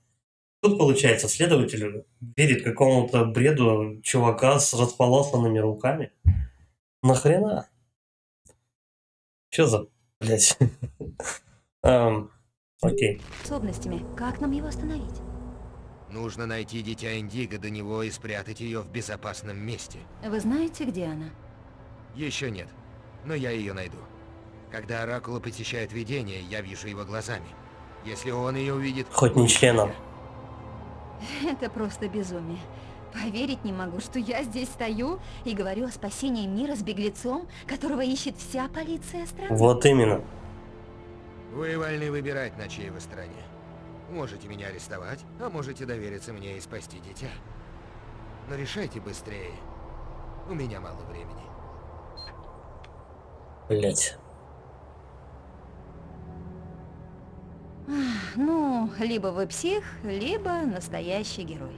A: Тут, получается, следователь верит какому-то бреду чувака с располосанными руками. Нахрена? Что за... Блять. Окей.
I: Способностями. Как нам его остановить?
B: Нужно найти дитя Индиго до него и спрятать ее в безопасном месте.
I: Вы знаете, где она?
B: Еще нет, но я ее найду. Когда Оракула посещает видение, я вижу его глазами. Если он ее увидит...
A: Хоть не членом.
I: Это просто безумие. Поверить не могу, что я здесь стою и говорю о спасении мира с беглецом, которого ищет вся полиция страны.
A: Вот именно.
B: Вы вольны выбирать, на чьей вы стороне. Можете меня арестовать, а можете довериться мне и спасти дитя. Но решайте быстрее. У меня мало времени.
A: Блять.
I: Ну, либо вы псих, либо настоящий герой.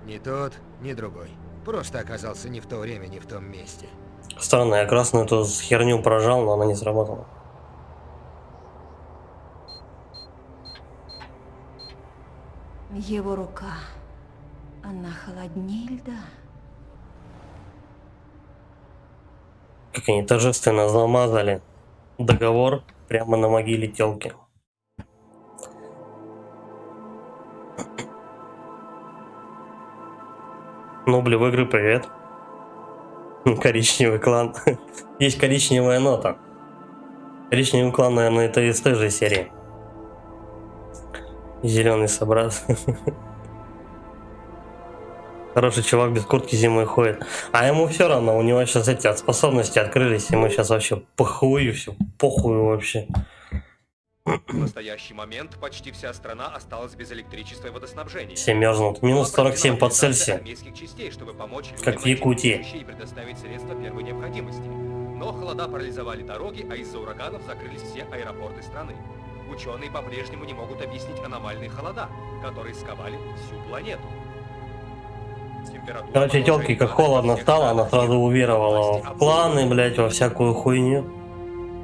B: Ни тот, ни другой. Просто оказался не в то время, не в том месте.
A: Странно, я красную эту херню прожал, но она не сработала.
I: Его рука. Она холоднее льда.
A: Как они торжественно замазали договор прямо на могиле телки. Нубли в игры, привет. Коричневый клан. Есть коричневая нота. Коричневый клан, наверное, это из той же серии. Зеленый собрат. Хороший чувак без куртки зимой ходит. А ему все равно, у него сейчас эти способности открылись, ему сейчас вообще похуй, все похуй вообще.
E: В настоящий момент почти вся страна осталась без электричества и водоснабжения.
A: Все мерзнут. Минус 47 по Цельсию.
E: Частей, чтобы помочь
A: Как в Якутии.
E: и предоставить средства первой необходимости. Но холода парализовали дороги, а из-за ураганов закрылись все аэропорты страны. Ученые по-прежнему не могут объяснить аномальные холода, которые сковали всю планету. Температура
A: Короче, тёлке как холодно стало, она сразу уверовала в планы, блять, во всякую хуйню.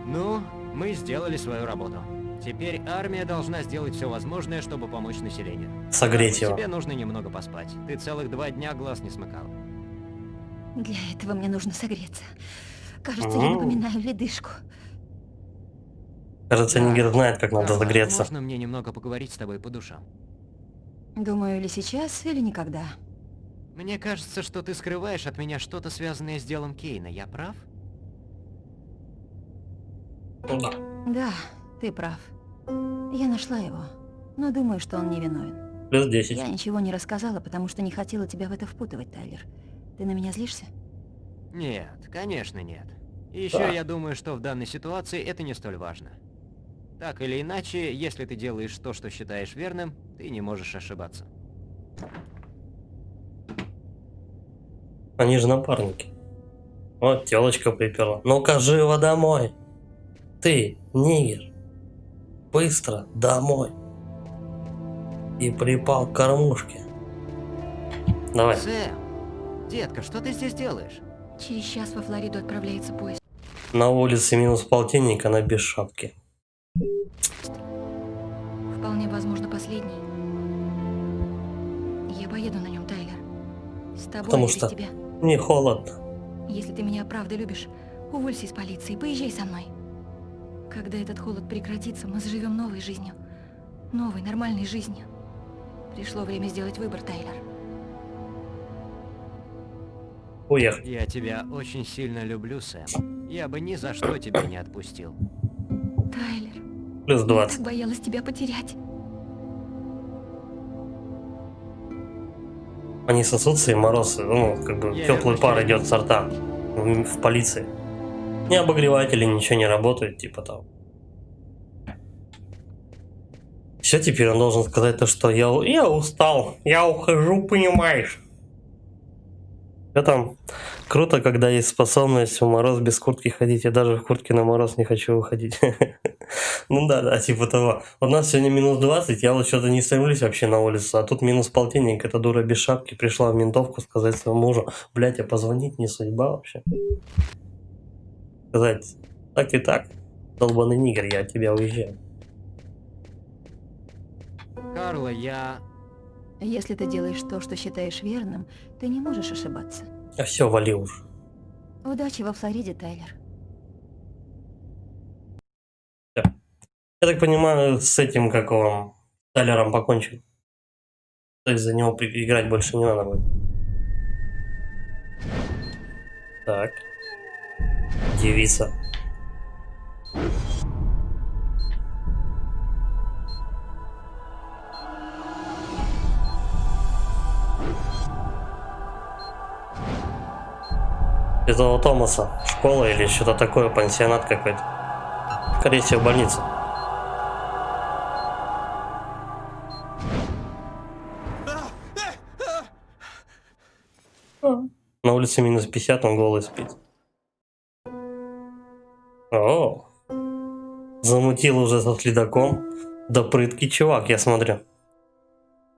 F: Ну, мы сделали свою работу. Теперь армия должна сделать все возможное, чтобы помочь населению.
A: Согреть его.
F: Тебе нужно немного поспать. Ты целых 2 дня глаз не смыкал.
I: Для этого мне нужно согреться. Кажется, я напоминаю ледышку.
A: Кажется, Нигер знает, как надо
F: Карла,
A: загреться.
F: можно мне немного поговорить с тобой по душам?
I: Думаю, или сейчас, или никогда.
F: Мне кажется, что ты скрываешь от меня что-то, связанное с делом Кейна. Я прав?
A: Да.
I: Да, ты прав. Я нашла его, но думаю, что он невиновен.
A: Плюс 10.
I: Я ничего не рассказала, потому что не хотела тебя в это впутывать, Тайлер. Ты на меня злишься?
F: Нет, конечно нет. И еще
A: Да.
F: я думаю, что в данной ситуации это не столь важно. Так или иначе, если ты делаешь то, что считаешь верным, ты не можешь ошибаться.
A: Они же напарники. Вот телочка приперла. Ну-ка, живо домой. Ты, Нигер. Быстро домой. И припал к кормушке. Давай.
F: Сэм, детка, что ты здесь делаешь?
I: Через час во Флориду отправляется поезд.
A: На улице минус полтинник, она без шапки.
I: Вполне возможно, последний. Я поеду на нем, Тайлер. С тобой
A: Потому
I: или без
A: что-
I: тебя.
A: Не холодно.
I: Если ты меня правда любишь, уволься из полиции, поезжай со мной. Когда этот холод прекратится, мы заживем новой жизнью. Новой, нормальной жизнью. Пришло время сделать выбор, Тайлер.
A: Уехать.
F: Я тебя очень сильно люблю, Сэм. Я бы ни за что тебя не отпустил.
I: Тайлер,
A: Плюс
I: я
A: 20.
I: так боялась тебя потерять.
A: Они сосутся, и мороз, ну, как бы
F: Я
A: теплый
F: вернусь
A: пар
F: через
A: идет со рта в полиции. Ни обогреватели, ничего не работает, типа того. Все, теперь он должен сказать то, что я устал, я ухожу, понимаешь. Я там круто, когда есть способность в мороз без куртки ходить. Я даже в куртке на мороз не хочу выходить. Ну да, типа того. У нас сегодня минус 20, я вот что-то не стремлюсь вообще на улицу. А тут минус полтинник, эта дура без шапки пришла в ментовку сказать своему мужу: блять, а позвонить не судьба вообще. Сказать: так и так, долбаный нигер, я от тебя уезжаю.
F: Карла, я...
I: Если ты делаешь то, что считаешь верным, ты не можешь ошибаться.
A: А все, вали уж.
I: Удачи во Флориде, Тайлер.
A: Я так понимаю, с этим, как он, Тайлером покончил. То есть за него играть больше не надо будет. Так. Девица. Этого Томаса школа или что-то такое, пансионат какой-то. Скорее всего, больница. На улице минус 50, он голый спит. О, замутил уже со следаком. Да прыткий чувак, я смотрю.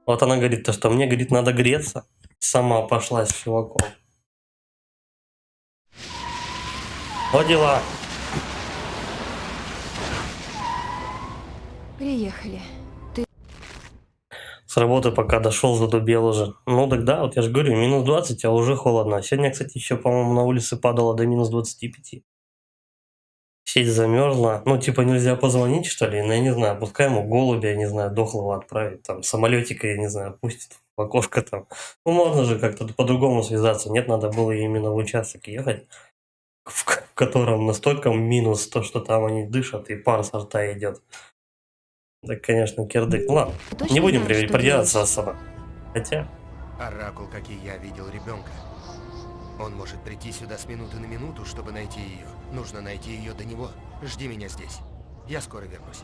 A: Вот она говорит, то, что мне, говорит, надо греться. Сама пошла с чуваком. Вот дела.
I: Приехали.
A: С работы пока дошел, задубел уже. Ну так да, вот я же говорю, минус 20, а уже холодно. Сегодня, кстати, еще, по-моему, на улице падало до минус 25. Сеть замерзла. Ну, типа, нельзя позвонить, что ли? Ну, я не знаю, пускай ему голубя, я не знаю, дохлого отправить. Там, самолетика, я не знаю, пустит в окошко там. Ну, можно же как-то по-другому связаться. Нет, надо было именно в участок ехать, в котором настолько минус то, что там они дышат, и пар со рта идет. Так, конечно, кирдык. Ну, ладно,
I: Точно
A: не будем
I: знаешь, что
A: придираться
I: делать?
A: особо. Хотя,
B: Оракул, как и я, видел ребенка. Он может прийти сюда с минуты на минуту, чтобы найти ее. Нужно найти ее до него. Жди меня здесь. Я скоро вернусь.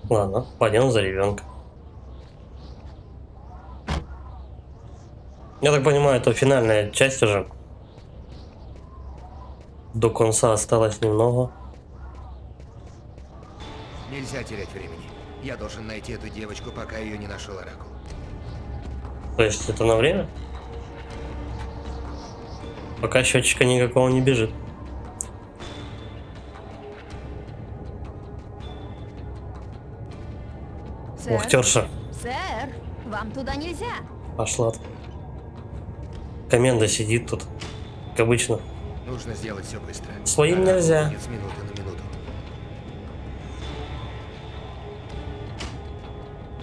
A: ладно, пойдем за ребенка. Я так понимаю, это финальная часть уже. До конца осталось немного.
B: Нельзя терять времени. Я должен найти эту девочку, пока ее не нашел Оракул.
A: То есть это на время? Пока счетчика никакого не бежит. Вахтерша.
I: Сэр, вам туда нельзя.
A: Пошла. Коменда сидит тут, как обычно.
B: Нужно сделать все быстро.
A: Своим
B: Оракул
A: нельзя.
B: будет с минуты на минуту.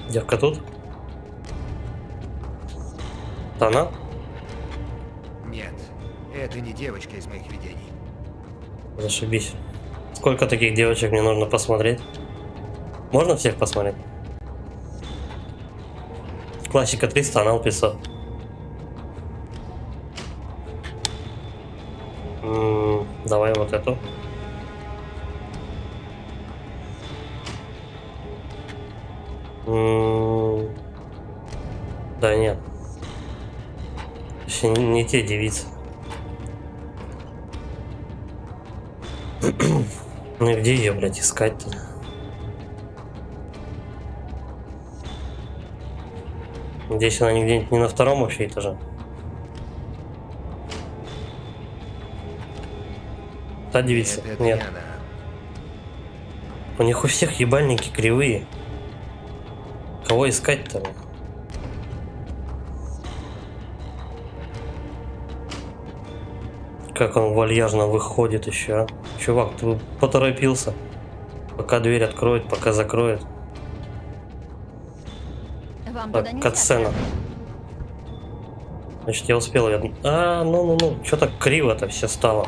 A: Девка тут? Это она?
B: Нет, это не девочка из моих видений.
A: Зашибись. Сколько таких девочек мне нужно посмотреть? Можно всех посмотреть? Классика 300, анал 500. Давай вот эту. Да нет. Вообще не те девицы. Ну и где ее, блядь, искать-то? Надеюсь, она где-нибудь не на втором вообще этаже. Та девица?
B: Это
A: Нет.
B: не она.
A: У них у всех ебальники кривые. Кого искать-то? Как он вальяжно выходит еще, а? Чувак, ты поторопился. Пока дверь откроет, пока закроет.
I: Вам туда
A: Так,
I: нельзя.
A: катсцена. Значит, я успел. Ну. Что так криво-то все стало?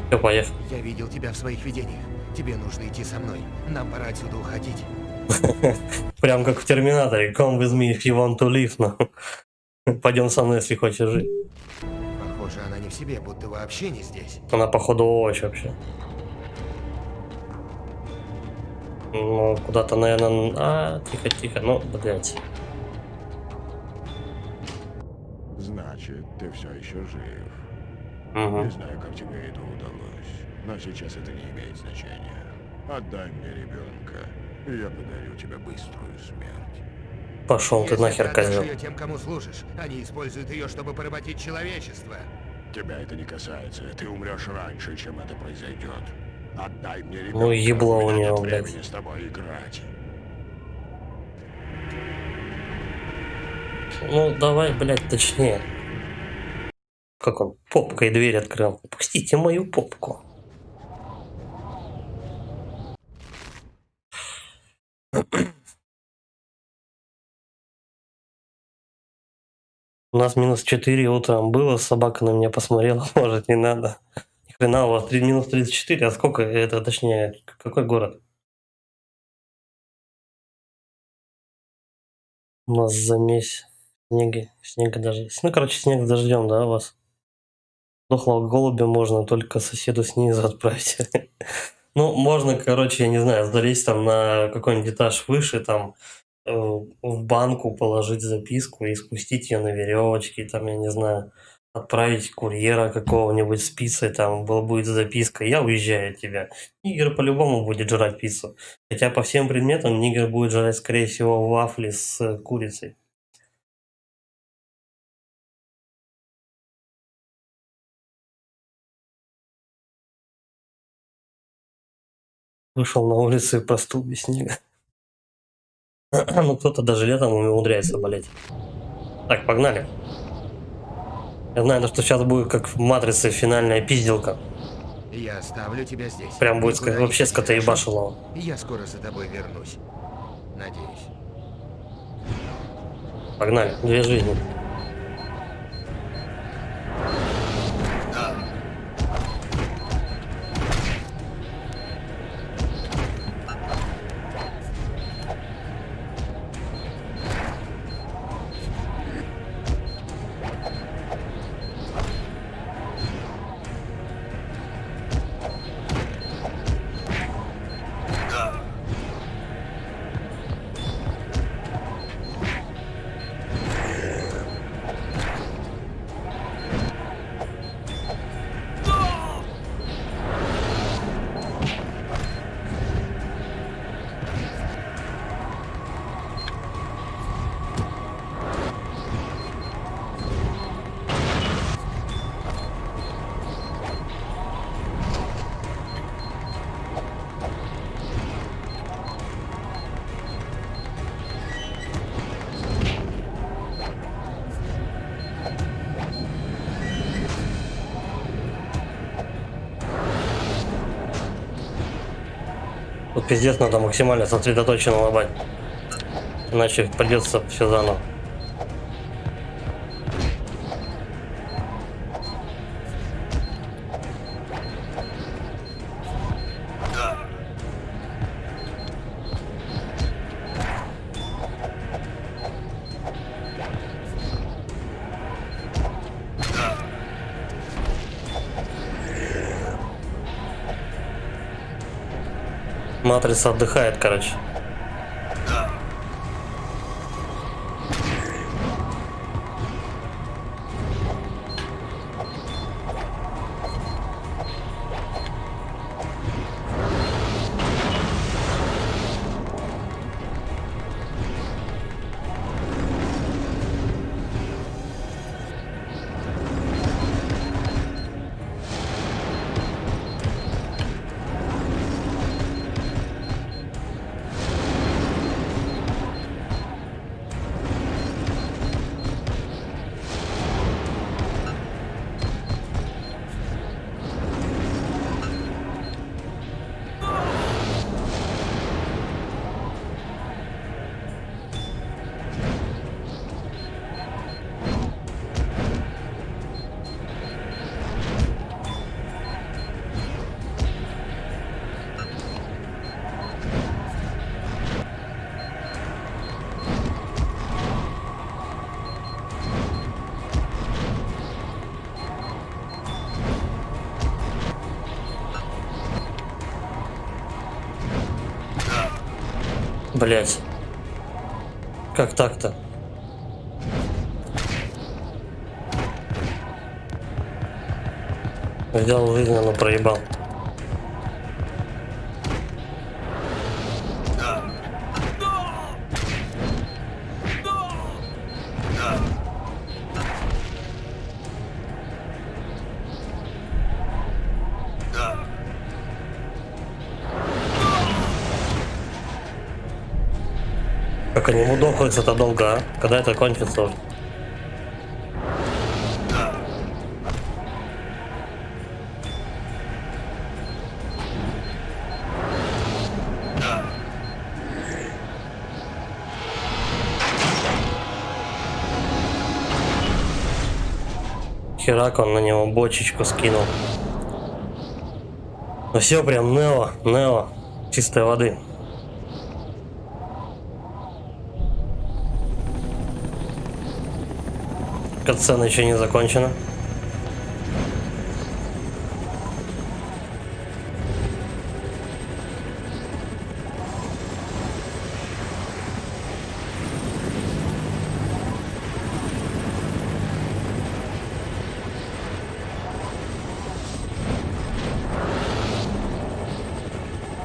A: Все, поехали.
B: Я видел тебя в своих видениях. Тебе нужно идти со мной. Нам пора отсюда уходить.
A: Прям как в Терминаторе. Come with me if you want to live. No. Пойдем со мной, если хочешь жить.
B: Похоже, она не в себе, будто вообще не здесь.
A: Она, походу, овощ вообще. Ну, куда-то, наверное... Тихо. Ну, блядь.
D: Значит, ты все еще жив.
A: Угу.
D: Не знаю, как тебе это удалось, но сейчас это не имеет значения. Отдай мне ребенка, и я подарю тебе быструю смерть.
A: Пошел ты
B: Если
A: нахер,
B: ты отдашь
A: козел.
B: ее тем, кому служишь, они используют ее, чтобы поработить человечество.
D: Тебя это не касается. Ты умрешь раньше, чем это произойдет. Отдай мне ребенка.
A: Ну, ебло у
D: меня
A: него,
D: нет
A: блядь.
D: времени с тобой играть.
A: Ну, давай, блядь, точнее. Как он попкой дверь открыл. Пустите мою попку. У нас минус 4 утром было, собака на меня посмотрела, может не надо. Ни хрена, у вас минус 34, а сколько это, точнее, какой город? У нас замесь снега даже есть. Ну, короче, снег с дождем, да, у вас? Дохлого голубя можно только соседу снизу отправить. Ну, можно, короче, я не знаю, залезть там на какой-нибудь этаж выше, там, в банку положить записку и спустить ее на веревочке, там, я не знаю, отправить курьера какого-нибудь с пиццей, там будет записка: я уезжаю от тебя. Нигер по-любому будет жрать пиццу. Хотя по всем предметам нигер будет жрать, скорее всего, вафли с курицей. Вышел на улицу и простыл без снега. Ну, кто-то даже летом умудряется болеть. Так, погнали. Я знаю, что сейчас будет как в «Матрице» финальная пизделка.
B: Я оставлю тебя здесь.
A: Прям будет
B: Никуда не
A: вообще
B: ходи,
A: скотоебашилово.
B: хорошо? Я скоро за тобой вернусь. Надеюсь.
A: Погнали, 2 жизни. Тут пиздец надо максимально сосредоточенно лобать. Иначе придется все заново. Матрица отдыхает, короче. Блять. Как так-то? Взял жизнь, но проебал. Как они мудохаются-то долго, а? Когда это кончится уже? Херак он на него бочечку скинул. Ну все, прям Нео, чистой воды. Катсцена еще не закончена.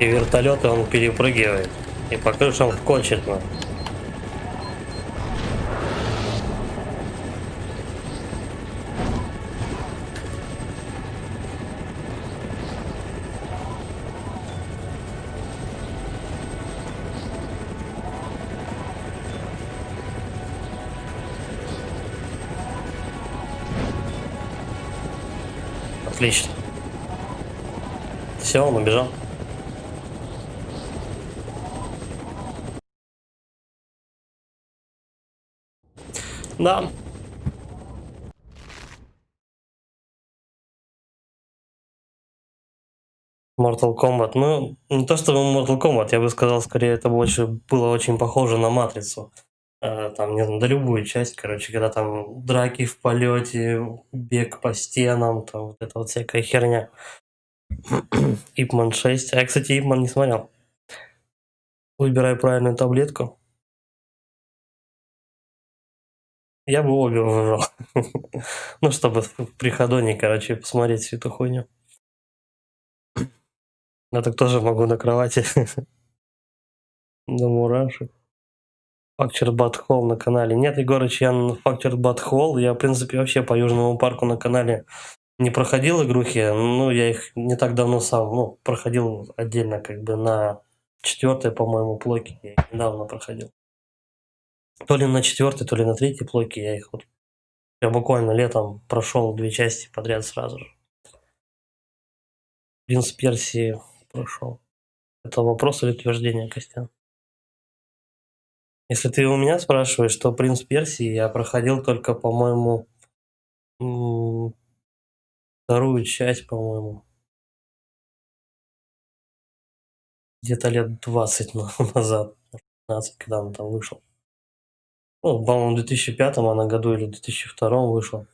A: И вертолеты он перепрыгивает. И по крышам скочит. Ну. Отлично. Все, он убежал. Да. Mortal Kombat. Ну, не то чтобы Mortal Kombat, я бы сказал, скорее это больше было очень похоже на Матрицу. Там, не знаю, да любую часть, короче, когда там драки в полете, бег по стенам, там вот эта вот всякая херня. Ip Man 6. А я, кстати, Ip Man не смотрел. Выбирай правильную таблетку. Я бы обе выбрал. Ну, чтобы в приходоне, короче, посмотреть всю эту хуйню. Я так тоже могу на кровати. До мурашек. Fractured But Whole на канале. Нет, Егорыч, я на Fractured But Whole. Я, в принципе, вообще по Южному парку на канале не проходил игрухи. Ну, я их не так давно сам, ну, проходил отдельно, как бы на 4-й, по-моему, плойке. Я их недавно проходил. То ли на 4-й, то ли на 3-й плойке я их вот. Я буквально летом прошел 2 части подряд сразу же. Принц Персии прошел. Это вопрос или утверждение, Костян? Если ты у меня спрашиваешь, то «Принц Персии» я проходил только, по-моему, вторую часть, по-моему, где-то лет 20 назад, 15, когда он там вышел. Ну, по-моему, в 2005 она году или в 2002 вышел.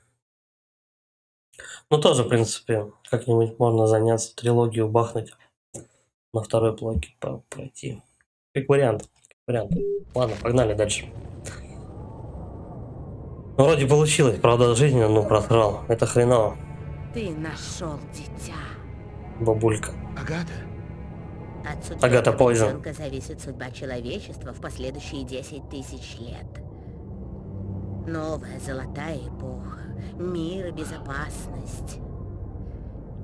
A: Ну, тоже, в принципе, как-нибудь можно заняться, трилогию бахнуть, на второй плойке пройти. Как вариант. Ладно, погнали дальше. Ну, вроде получилось, правда, жизнь, ну, просрал. Это хреново,
C: Ты нашел дитя.
A: бабулька.
B: Агата?
C: От судьбы
A: Агата
C: этого
A: Пойзон.
C: ребенка зависит судьба человечества в последующие 10 тысяч лет. Новая золотая эпоха, мир и безопасность.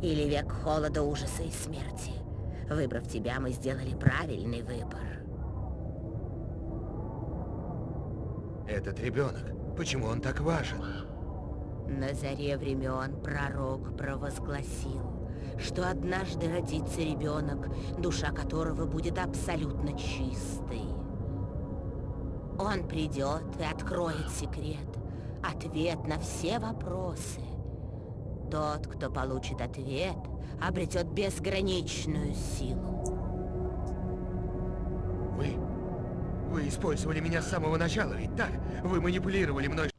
C: Или век холода, ужаса и смерти. Выбрав тебя, мы сделали правильный выбор.
B: Этот ребенок. Почему он так важен?
C: На заре времен пророк провозгласил, что однажды родится ребенок, душа которого будет абсолютно чистой. Он придет и откроет секрет, ответ на все вопросы. Тот, кто получит ответ, обретет безграничную силу.
B: Вы использовали меня с самого начала, ведь так? Вы манипулировали мной.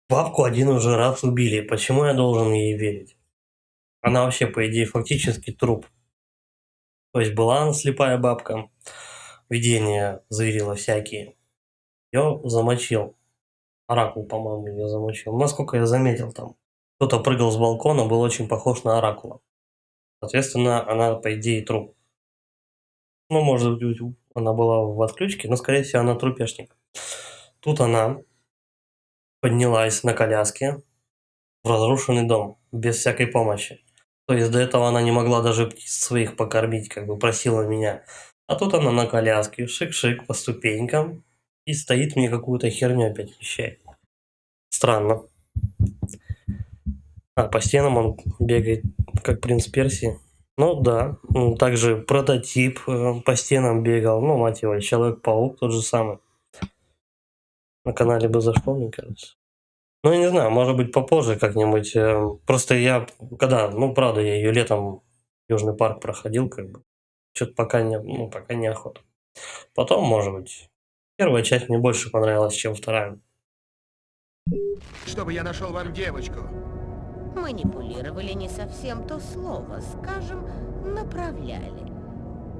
A: Бабку один уже раз убили. Почему я должен ей верить? Она вообще, по идее, фактически труп. То есть была она слепая бабка. Видения зверила всякие. Ее замочил. Оракул, по-моему, ее замочил. Насколько я заметил там. Кто-то прыгал с балкона, был очень похож на оракула. Соответственно, она, по идее, труп. Ну, может быть, она была в отключке, но, скорее всего, она трупешник. Тут она поднялась на коляске в разрушенный дом, без всякой помощи. То есть до этого она не могла даже птиц своих покормить, как бы просила меня. А тут она на коляске, шик-шик по ступенькам, и стоит мне какую-то херню опять вещает. Странно. А по стенам он бегает, как принц Персии. Ну да, также прототип по стенам бегал, ну мать его, Человек-паук тот же самый. На канале бы зашло, мне кажется. Ну, я не знаю, может быть, попозже как-нибудь. Просто я, когда, ну, правда, я ее летом в Южный парк проходил, как бы. Что-то пока не охота. Потом, может быть. Первая часть мне больше понравилась, чем вторая.
B: Чтобы я нашел вам девочку.
C: Манипулировали не совсем то слово, скажем, направляли.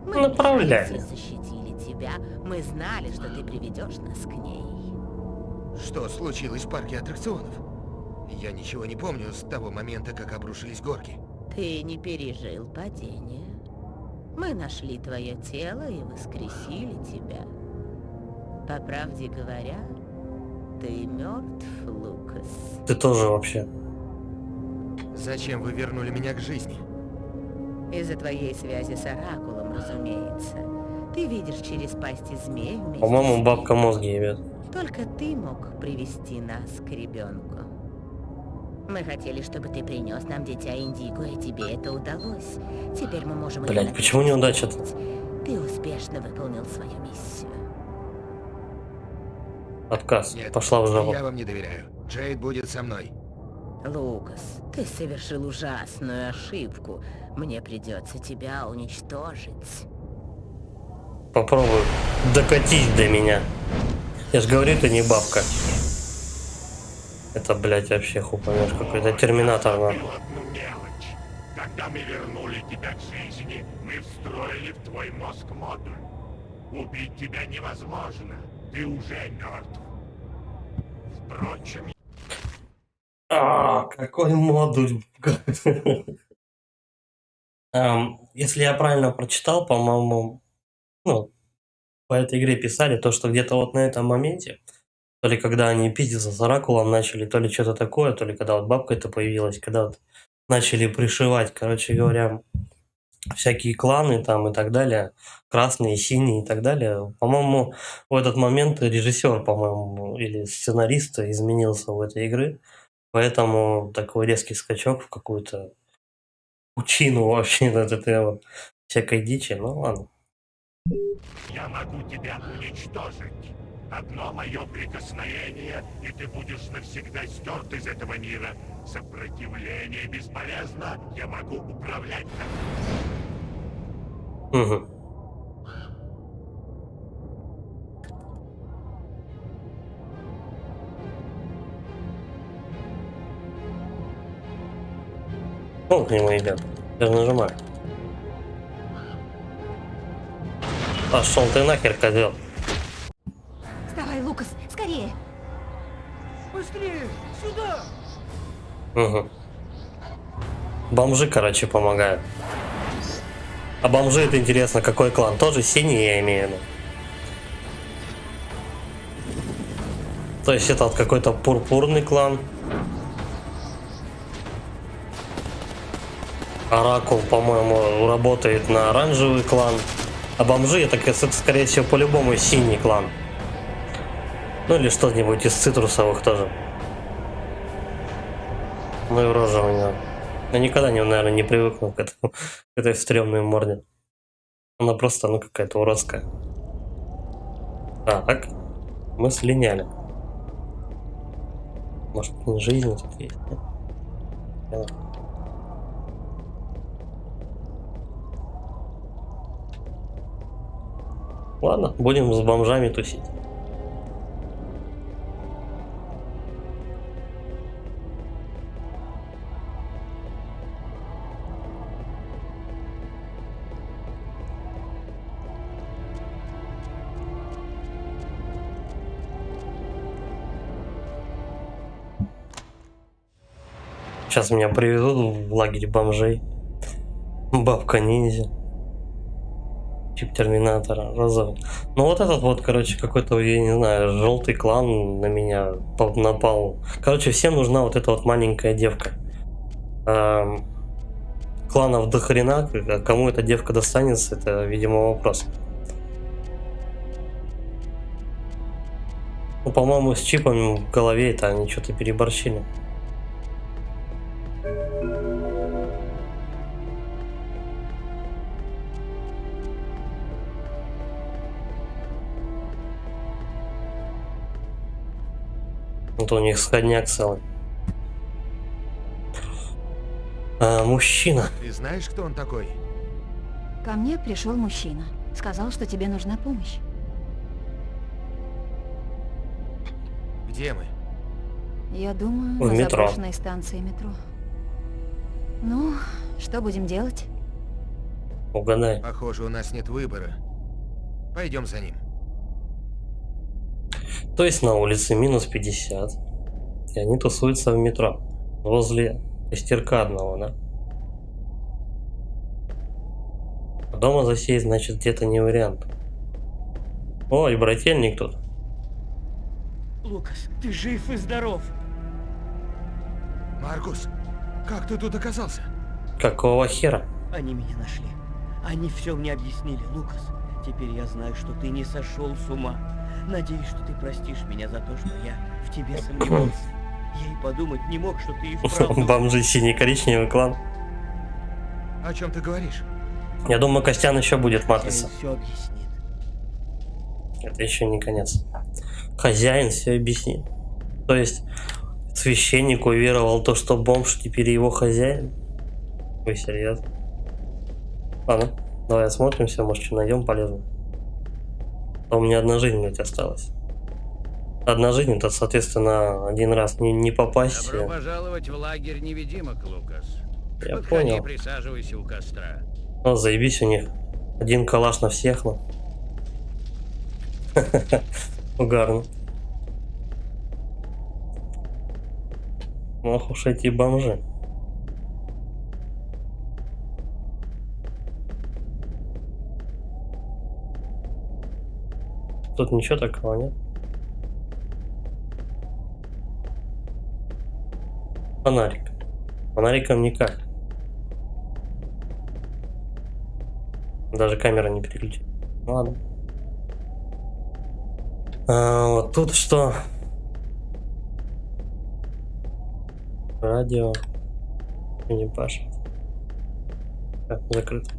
C: Мы
A: Направляли.
C: не защитили тебя, мы знали, что ты приведешь нас к ней.
B: Что случилось в парке аттракционов? Я ничего не помню с того момента, как обрушились горки.
C: Ты не пережил падение. Мы нашли твое тело и воскресили тебя. По правде говоря, ты мертв, Лукас.
A: Ты тоже вообще.
B: Зачем вы вернули меня к жизни?
C: Из-за твоей связи с Оракулом, разумеется. Ты видишь через пасти змей вместе
A: По-моему,
C: с ним.
A: бабка мозги ебет.
C: Только ты мог привести нас к ребенку. Мы хотели, чтобы ты принес нам дитя Индиго, и тебе это удалось. Теперь мы можем... это
A: Блядь, почему
C: наконец
A: неудача-то?
C: сделать. Ты успешно выполнил свою миссию.
A: Отказ.
B: Нет,
A: Пошла в жопу.
B: я вам не доверяю. Джейд будет со мной.
C: Лукас, ты совершил ужасную ошибку. Мне придется тебя уничтожить.
A: Попробуй докатись до меня. Я же говорю, это не бабка. Это, блядь, вообще хуй поймешь, какой-то терминатор, нахуй.
D: Одну мелочь. Когда мы вернули тебя к жизни, мы встроили в твой мозг модуль. Убить тебя невозможно. Ты уже мертв. Впрочем,
A: Какой модуль. Если я правильно прочитал, по-моему, ну, по этой игре писали то, что где-то вот на этом моменте, то ли когда они пиздиться с Оракулом начали, то ли что-то такое, то ли когда вот бабка это появилась, когда вот начали пришивать, короче говоря, всякие кланы там и так далее, красные, синие и так далее. По-моему, в этот момент режиссер, по-моему, или сценарист изменился в этой игры, поэтому такой резкий скачок в какую-то пучину вообще, вот это вот всякой дичи, ну ладно.
D: Я могу тебя уничтожить. Одно мое прикосновение, и ты будешь навсегда стерт из этого мира. Сопротивление бесполезно. Я могу управлять тобой.
A: Угу. Он к нему идет. Я же нажимаю. Пошел ты нахер, козел.
I: Вставай, Лукас, скорее!
G: Быстрее! Сюда!
A: Угу. Бомжи, короче, помогают. А бомжи, это интересно, какой клан? Тоже синий, я имею в виду. То есть это вот какой-то пурпурный клан. Оракул, по-моему, работает на оранжевый клан. А бомжи, это, скорее всего, по-любому синий клан. Ну или что-нибудь из цитрусовых тоже. Ну и рожа у него. Я никогда, наверное, не привыкну к этому, к этой стрёмной морде. Она просто, ну, какая-то уродская. Так, мы слиняли. Может, жизнь тут есть, нет? Ладно, будем с бомжами тусить. Сейчас меня привезут в лагерь бомжей. Бабка ниндзя. Тип терминатора, розовый. Ну вот этот вот, короче, какой-то, я не знаю, желтый клан на меня напал. Короче, всем нужна вот эта вот маленькая девка. Кланов до хрена, а кому эта девка достанется, это, видимо, вопрос. Ну, по-моему, с чипом в голове это они что-то переборщили. Вот у них сходняк целый. Мужчина.
B: Ты знаешь, кто он такой?
I: Ко мне пришел мужчина. Сказал, что тебе нужна помощь.
B: Где мы?
I: Я думаю,
A: В
I: на
A: метро.
I: заброшенной станции метро. Ну, что будем делать?
A: Угадай.
B: Похоже, у нас нет выбора. Пойдем за ним.
A: То есть на улице минус 50. И они тусуются в метро. Возле костерка одного, да? А дома засесть, значит, где-то не вариант. О, и брательник тут.
G: Лукас, ты жив и здоров.
B: Маркус, как ты тут оказался?
A: Какого хера?
G: Они меня нашли. Они все мне объяснили, Лукас. Теперь я знаю, что ты не сошел с ума. Надеюсь, что ты простишь меня за то, что я в тебе сомневался. Я и подумать не мог, что ты и вправду...
A: Бомжи синий-коричневый клан.
B: О чем ты говоришь?
A: Я думаю, Костян еще будет матриться.
G: Все объяснит.
A: Это еще не конец. Хозяин все объяснит. То есть священник уверовал то, что бомж теперь его хозяин? Вы серьезно? Ладно, давай осмотримся, может, что найдем полезно. А у меня одна жизнь ведь осталась. Одна жизнь, это, соответственно, один раз не попасть.
J: Добро пожаловать в лагерь невидимок, Лукас.
A: Я
J: Подходи,
A: понял.
J: присаживайся у костра.
A: Ну, заебись у них. Один калаш на всех, ну. Угарно. Ох уж эти бомжи. Тут ничего такого нет. Фонарик. Фонариком никак. Даже камера не переключит. Ладно. Вот тут что? Радио. Не пашет. Так, закрыто.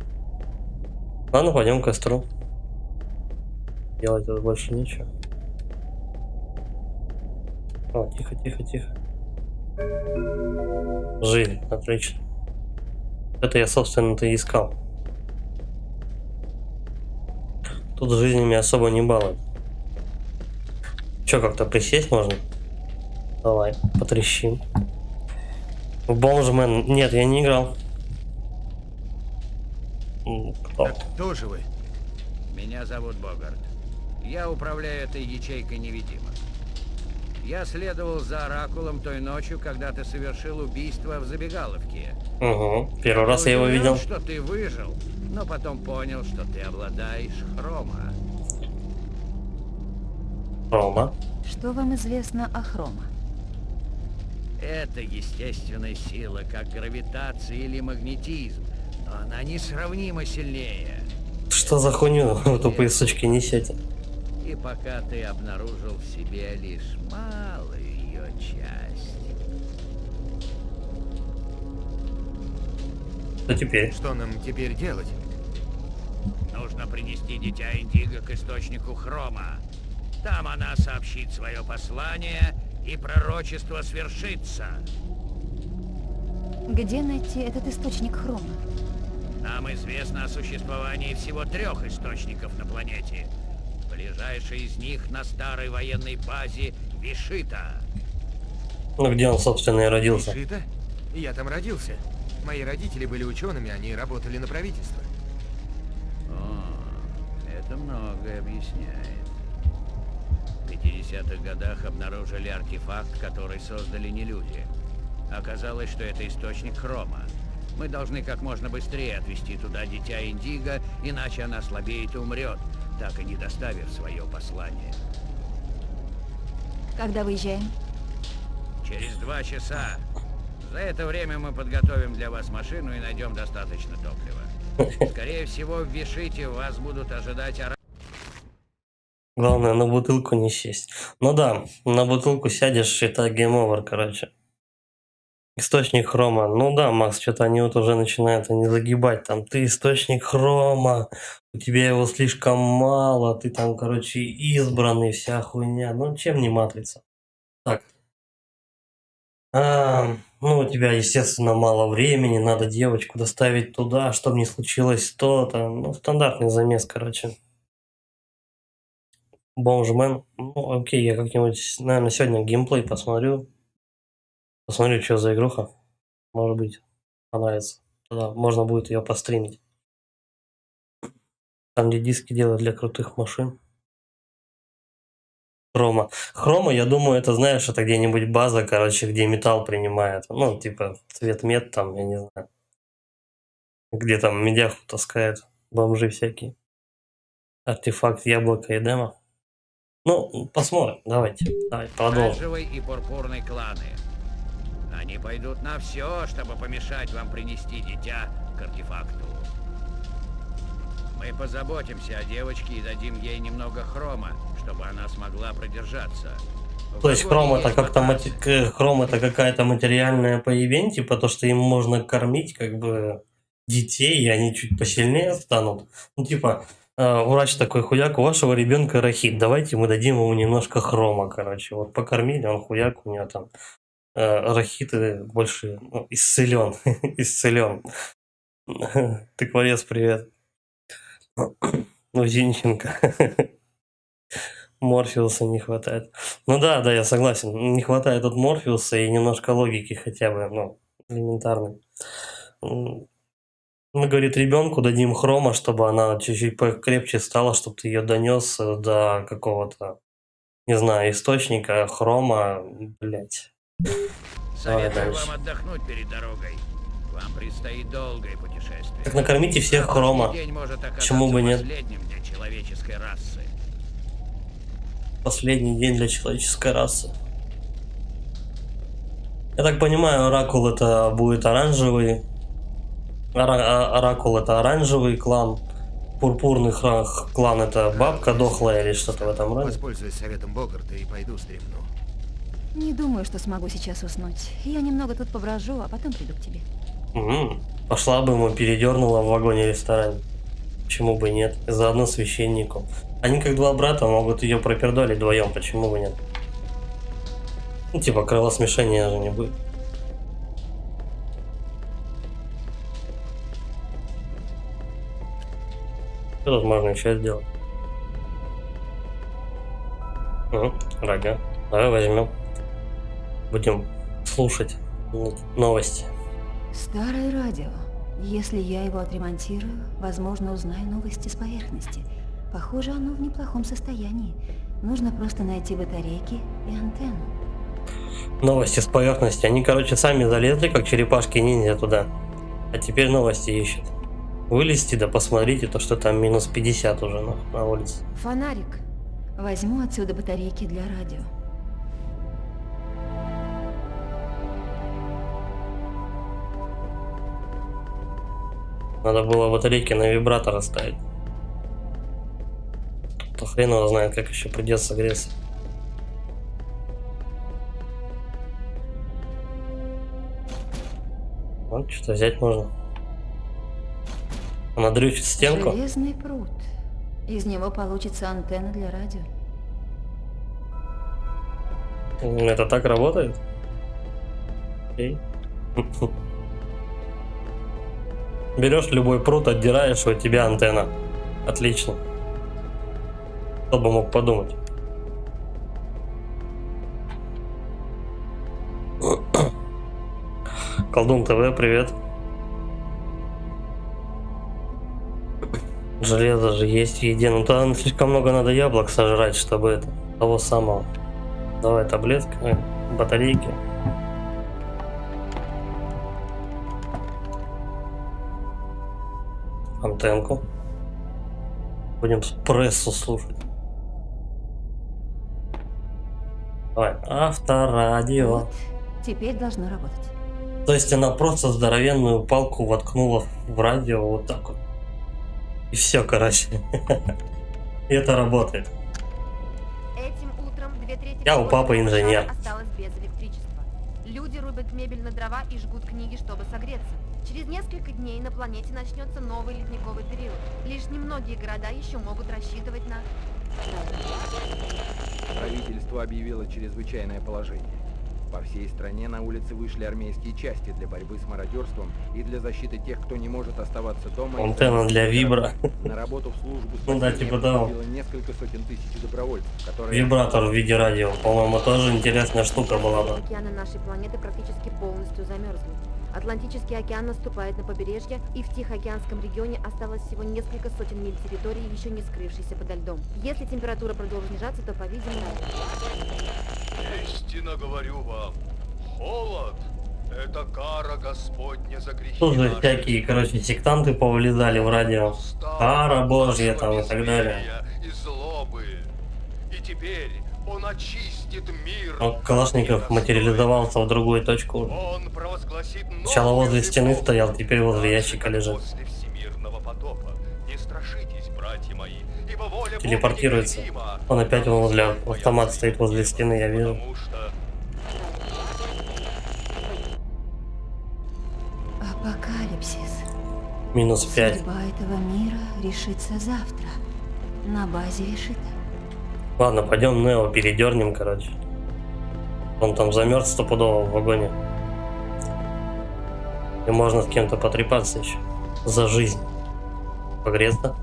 A: Ладно, пойдем к костру. Делать тут больше нечего. О, тихо, тихо, тихо. Жизнь, отлично. Это я, собственно-то и искал. Тут жизнями особо не балуют. Че, как-то присесть можно? Давай, потрещим. В Бомжмен... Нет, я не играл. Кто?
B: Так кто же вы?
J: Меня зовут Богарт. Я управляю этой ячейкой невидимок. Я следовал за Оракулом той ночью, когда ты совершил убийство в забегаловке.
A: Угу. Первый раз я его видел.
J: Что ты выжил, но потом понял, что ты обладаешь хрома.
A: Хрома?
I: Что вам известно о Хрома?
J: Это естественная сила, как гравитация или магнетизм, но она несравнимо сильнее.
A: Что за хуйню вы тупые сучки несете?
J: И пока ты обнаружил в себе лишь малую ее часть.
A: Что теперь?
B: Что нам теперь делать?
J: Нужно принести дитя Индиго к источнику Хрома. Там она сообщит свое послание, и пророчество свершится.
I: Где найти этот источник Хрома?
J: Нам известно о существовании всего 3 источников на планете. Ближайший из них на старой военной базе Вишита.
A: Ну где он, собственно, и родился?
B: Вишита? Я там родился. Мои родители были учеными, они работали на правительство.
J: О, это многое объясняет. В 50-х годах обнаружили артефакт, который создали не люди. Оказалось, что это источник Хрома. Мы должны как можно быстрее отвезти туда дитя Индиго, иначе она слабеет и умрет, так и не доставив свое послание.
I: Когда выезжаем?
J: Через 2 часа. За это время мы подготовим для вас машину и найдем достаточно топлива. Скорее всего, в Вишите вас будут ожидать
A: Главное, на бутылку не сесть. Ну да, на бутылку сядешь, это гейм овер, короче. Источник Хрома. Ну да, Макс, что-то они вот уже начинают не загибать. Там, ты источник Хрома, у тебя его слишком мало, ты там, короче, избранный, вся хуйня. Ну, чем не матрица? Так. Ну, у тебя, естественно, мало времени, надо девочку доставить туда, чтобы не случилось то-то. Ну, стандартный замес, короче. Бомжмен. Ну, окей, я как-нибудь, наверное, сегодня геймплей посмотрю. Посмотрю, что за игруха. Может быть, понравится. Тогда можно будет ее постримить. Там, где диски делают для крутых машин. Хрома. Хрома, я думаю, это, знаешь, это где-нибудь база, короче, где металл принимает. Ну, типа, цвет мед там, я не знаю. Где там медяху таскают бомжи всякие. Артефакт яблоко и демо. Ну, посмотрим. Давайте продолжим.
J: оранжевый и пурпурный кланы. Они пойдут на все, чтобы помешать вам принести дитя к артефакту. Мы позаботимся о девочке и дадим ей немного хрома, чтобы она смогла продержаться.
A: То есть хром это как-то хром это какая-то материальная по ивенте, типа то, что им можно кормить как бы детей, и они чуть посильнее станут. Ну типа врач такой: хуяк, у вашего ребенка рахит, давайте мы дадим ему немножко хрома, короче. Вот покормили, он хуяк, у него там рахит больше, ну, исцелен. Исцелен. Тыкворез, привет. Ну, Зинченко. Морфеуса не хватает. Ну да, я согласен. Не хватает от Морфеуса и немножко логики хотя бы, ну, элементарной. Мы, говорит, ребенку дадим хрома, чтобы она чуть-чуть покрепче стала, чтобы ты ее донес до какого-то, не знаю, источника хрома, блять.
J: Советую вам отдохнуть перед дорогой. Вам предстоит долгое путешествие.
A: Так накормите всех хрома. Почему бы нет?
J: Последним для человеческой расы.
A: Последний день для человеческой расы. Я так понимаю, Оракул это будет оранжевый. Оракул это оранжевый клан. Пурпурный клан это бабка дохлая или что-то в этом роде.
B: Воспользуюсь советом Богарта и пойду стримну.
I: Не думаю, что смогу сейчас уснуть. Я немного тут поброжу, а потом приду к тебе.
A: Пошла бы ему, передернула в вагоне-ресторане. Почему бы и нет? И заодно священнику. Они как два брата могут ее пропердолить вдвоем, почему бы нет? Ну, типа, кровосмешения же не будет. Что тут можно еще сделать? Радио. Давай возьмем. Будем слушать новости.
K: Старое радио. Если я его отремонтирую, возможно, узнаю новости с поверхности. Похоже, оно в неплохом состоянии. Нужно просто найти батарейки и антенну.
A: Новости с поверхности. Они, короче, сами залезли, как черепашки-ниндзя туда. А теперь новости ищут. Вылезти, да посмотрите, то что там минус 50 уже на улице.
K: Фонарик. Возьму отсюда батарейки для радио.
A: Надо было батарейки на вибратор оставить. То хрен его знает, как еще придется греться. Вот, что-то взять можно. Она дрючит стенку.
K: Железный пруд. Из него получится антенна для радио.
A: Это так работает? Окей. Берешь любой пруд, отдираешь, у тебя антенна. Отлично. Кто бы мог подумать. Колдун ТВ, привет. Железо же есть в еде, но там слишком много надо яблок сожрать, чтобы это того самого. Давай таблетки, батарейки. Антенку. Будем прессу слушать. Давай, авторадио.
K: Вот. Теперь должно работать.
A: То есть она просто здоровенную палку воткнула в радио вот так вот. И все, короче. И это работает.
L: Этим утром 2/3
A: Я у папы инженер.
L: осталось без электричества. Люди рубят мебель на дрова и жгут книги, чтобы согреться. Через несколько дней на планете начнется новый ледниковый период. Лишь немногие города еще могут рассчитывать на...
E: Правительство объявило чрезвычайное положение. По всей стране на улицы вышли армейские части для борьбы с мародерством и для защиты тех, кто не может оставаться дома.
A: Антенна для вибра.
E: На работу в службу
A: Ну да, типа того.
E: поступило несколько сотен тысяч добровольцев, которые...
A: Вибратор в виде радио. По-моему, тоже интересная штука была бы.
L: Океаны нашей планеты практически полностью замерзли. Атлантический океан наступает на побережье, и в Тихоокеанском регионе осталось всего несколько сотен миль территории, еще не скрывшейся подо льдом. Если температура продолжит снижаться, то, по-видимому...
D: Истинно говорю вам, холод — это кара Господня за грехи
A: Тоже
D: наши.
A: всякие, короче, сектанты повылезали в радио. Кара Божья там и так далее.
D: И злобы. И теперь он очистит мир.
A: Но Калашников материализовался в другую точку.
D: Он провозгласит
A: Сначала возле
D: новую
A: стены
D: эпоху.
A: стоял, теперь возле
D: Даже
A: ящика лежит.
D: После всемирного потопа. Не страшитесь, братья мои, ибо воля Бога
A: Телепортируется.
D: непобедима.
A: Он опять возле автомат стоит возле стены, я вижу.
D: Потому что
K: Апокалипсис.
A: Минус 5.
K: Судьба этого мира решится завтра. На базе решит.
A: Ладно, пойдем Нео передернем, короче. Он там замерз стопудово в вагоне. И можно с кем-то потрепаться еще. За жизнь. Погреться.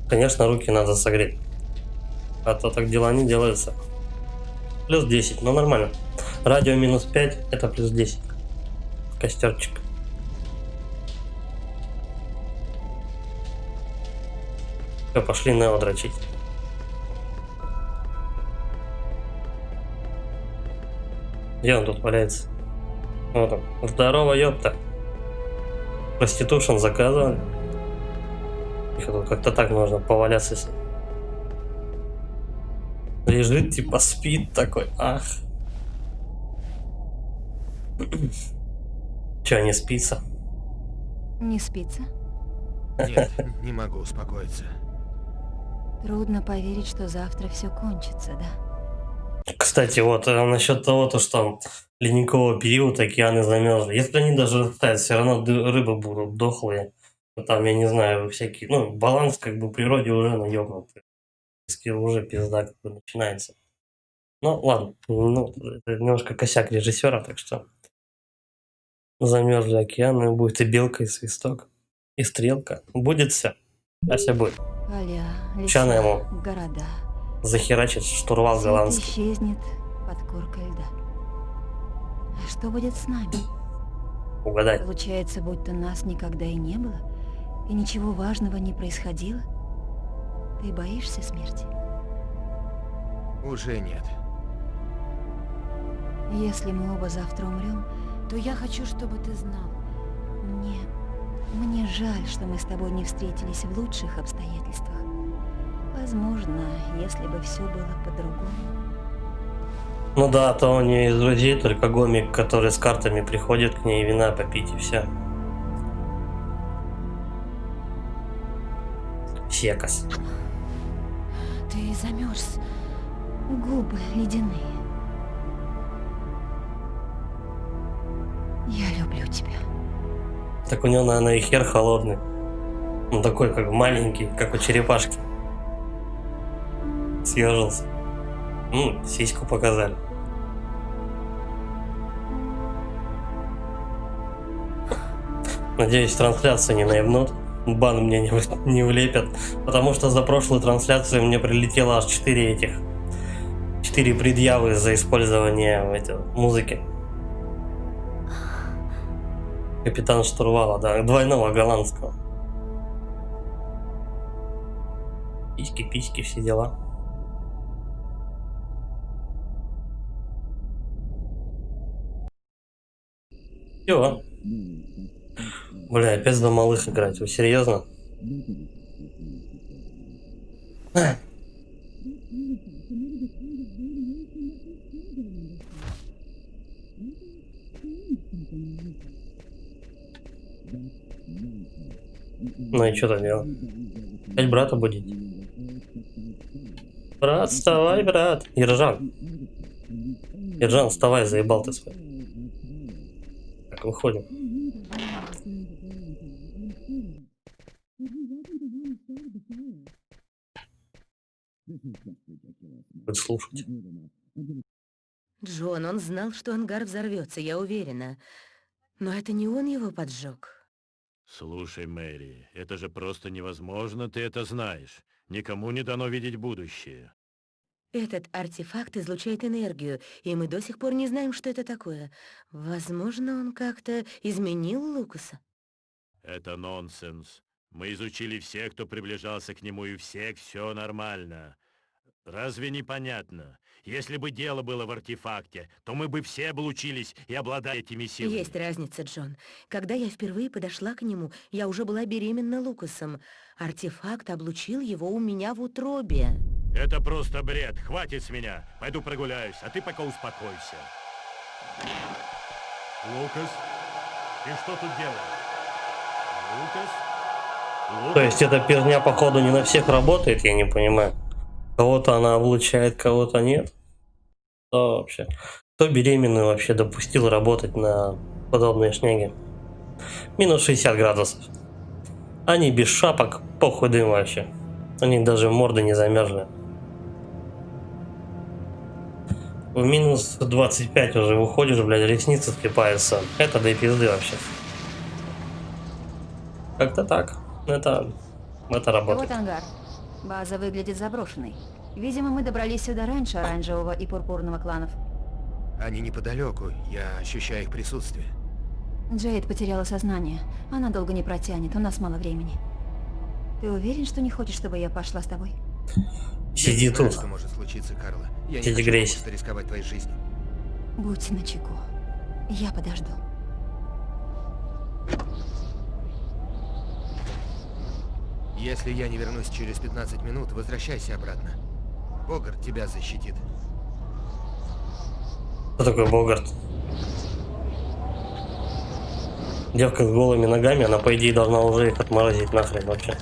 A: Конечно, руки надо согреть. А то так дела не делаются. Плюс 10, но нормально. Радио минус 5, это плюс 10. Костерчик. Все, пошли Нео дрочить. Где он тут валяется? Вот он. Здорово, ёпта. Проститушен заказывали. Их тут как-то так можно поваляться с ним. Лежит, типа спит такой. Ах. Че, не спится?
K: Не спится?
B: Нет, не могу успокоиться.
K: Трудно поверить, что завтра все кончится, да?
A: Кстати, вот насчет того, то, что ледникового периода океаны замерзли. Если они даже растают, все равно рыбы будут дохлые. Ну, там, я не знаю, всякие... Ну, баланс как бы в природе уже наебнутый. Уже пизда как бы начинается. Ну, ладно. Ну, это немножко косяк режиссера, так что... Замерзли океаны, будет и белка, и свисток, и стрелка. Будет все. А все будет.
K: Поля,
A: Чана
K: леса,
A: ему
K: города.
A: захерачит штурвал
K: Всё это
A: голландский.
K: исчезнет под коркой льда. А что будет с нами?
A: Угадай.
K: Получается, будто нас никогда и не было, и ничего важного не происходило? Ты боишься смерти?
B: Уже нет.
K: Если мы оба завтра умрем, то я хочу, чтобы ты знал. Мне жаль, что мы с тобой не встретились в лучших обстоятельствах. Возможно, если бы все было по-другому.
A: Ну да, то у нее из друзей только гомик, который с картами приходит к ней вина попить и все. Секас.
K: Ты замерз. Губы ледяные. Я люблю тебя.
A: Так у него, наверное, и хер холодный. Он такой, как маленький, как у черепашки. Съежился. Сиську показали. Надеюсь, трансляцию не наебнут. Бан мне не влепят. Потому что за прошлую трансляцию мне прилетело аж 4 предъявы за использование музыки. Капитан штурвала, да, двойного голландского. Письки, все дела. Все. Бля, опять за малых играть, вы серьезно? Ну и что-то делать? Опять брата будить? Брат, вставай, брат. Ержан, вставай, заебал ты свой. Так, выходим. Будет слушать.
C: Джон, он знал, что ангар взорвется, я уверена. Но это не он его поджег.
D: Слушай, Мэри, это же просто невозможно, ты это знаешь. Никому не дано видеть будущее.
C: Этот артефакт излучает энергию, и мы до сих пор не знаем, что это такое. Возможно, он как-то изменил Лукаса.
D: Это нонсенс. Мы изучили всех, кто приближался к нему, и всех все нормально. Разве не понятно? Если бы дело было в артефакте, то мы бы все облучились и обладали этими силами.
C: Есть разница, Джон. Когда я впервые подошла к нему, я уже была беременна Лукасом. Артефакт облучил его у меня в утробе.
D: Это просто бред. Хватит с меня. Пойду прогуляюсь, а ты пока успокойся. Лукас, ты что тут делаешь? Лукас?
A: То есть эта пизня, походу, не на всех работает, я не понимаю. Кого-то она облучает, кого-то нет. Кто вообще? Кто беременную вообще допустил работать на подобные шняги? Минус 60 градусов. Они без шапок, похуй дым вообще. Они даже морды не замерзли. В минус 25 уже выходишь, блядь, ресницы слипаются. Это до пизды вообще. Как-то так. Это работает.
K: Вот ангар. База выглядит заброшенной. Видимо, мы добрались сюда раньше оранжевого и пурпурного кланов.
B: Они неподалеку, я ощущаю их присутствие.
K: Джейд потеряла сознание. Она долго не протянет, у нас мало времени. Ты уверен, что не хочешь, чтобы я пошла с тобой?
A: Сиди
B: Я не знаю,
A: тут.
B: что может случиться, Карла. Я
A: Сиди,
B: не хочу
A: грейся.
B: просто рисковать твоей жизнью.
K: Будь начеку. Я подожду.
B: Если я не вернусь через 15 минут, возвращайся обратно. Богарт тебя защитит.
A: Кто такой Богарт? Девка с голыми ногами, она по идее должна уже их отморозить нахрен вообще.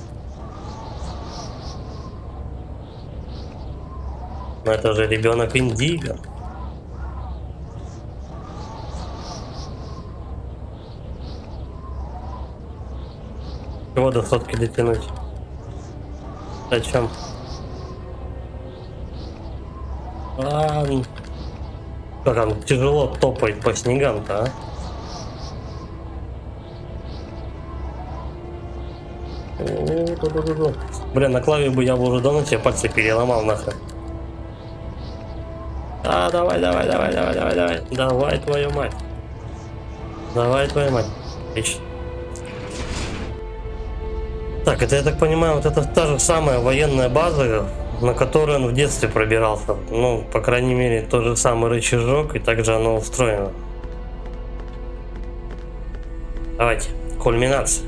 A: Но это же ребенок Индиго. Чего до сотки дотянуть? Зачем? Как он тяжело топает по снегам-то, а? Бля, на клаве бы я бы уже давно тебе пальцы переломал нахрен. Давай. Давай, твою мать. Отлично. Так, это, я так понимаю, вот это та же самая военная база, на которой он в детстве пробирался. Ну, по крайней мере, тот же самый рычажок, и также оно устроено. Давайте, кульминация.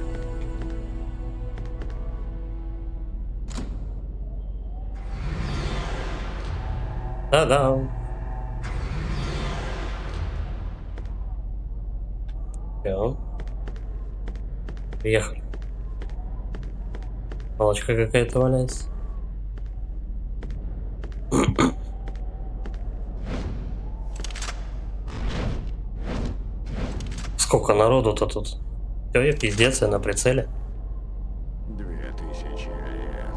A: Да-да. Все. Приехали. Палочка какая-то валяется. Сколько народу-то тут? Все, пиздец, я на прицеле.
D: 2000 лет.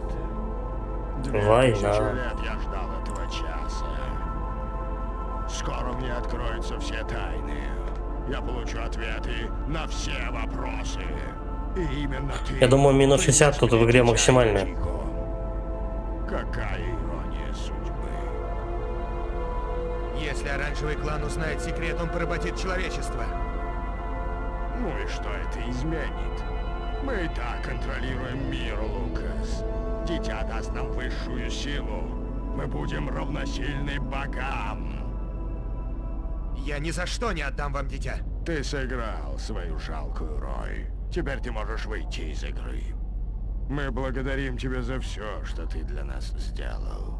A: Война.
D: 2000 лет я ждал этого часа. Скоро мне откроются все тайны. Я получу ответы на все вопросы. И именно ты...
A: Я думаю, минут 60 тут в игре максимальная.
D: Какая ирония судьбы.
B: Если оранжевый клан узнает секрет, он поработит человечество.
D: Ну и что это изменит? Мы и так контролируем мир, Лукас. Дитя даст нам высшую силу. Мы будем равносильны богам.
B: Я ни за что не отдам вам дитя.
D: Ты сыграл свою жалкую роль. Теперь ты можешь выйти из игры. Мы благодарим тебя за все, что ты для нас сделал.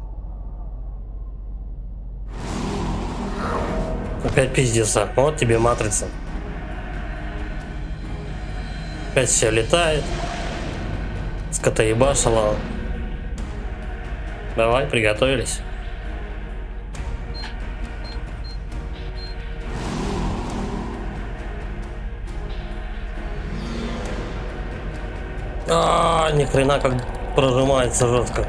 A: Опять пиздеца. Вот тебе матрица. Опять все летает. Скотоебашило. Давай, приготовились. Ни хрена как прожимается жестко.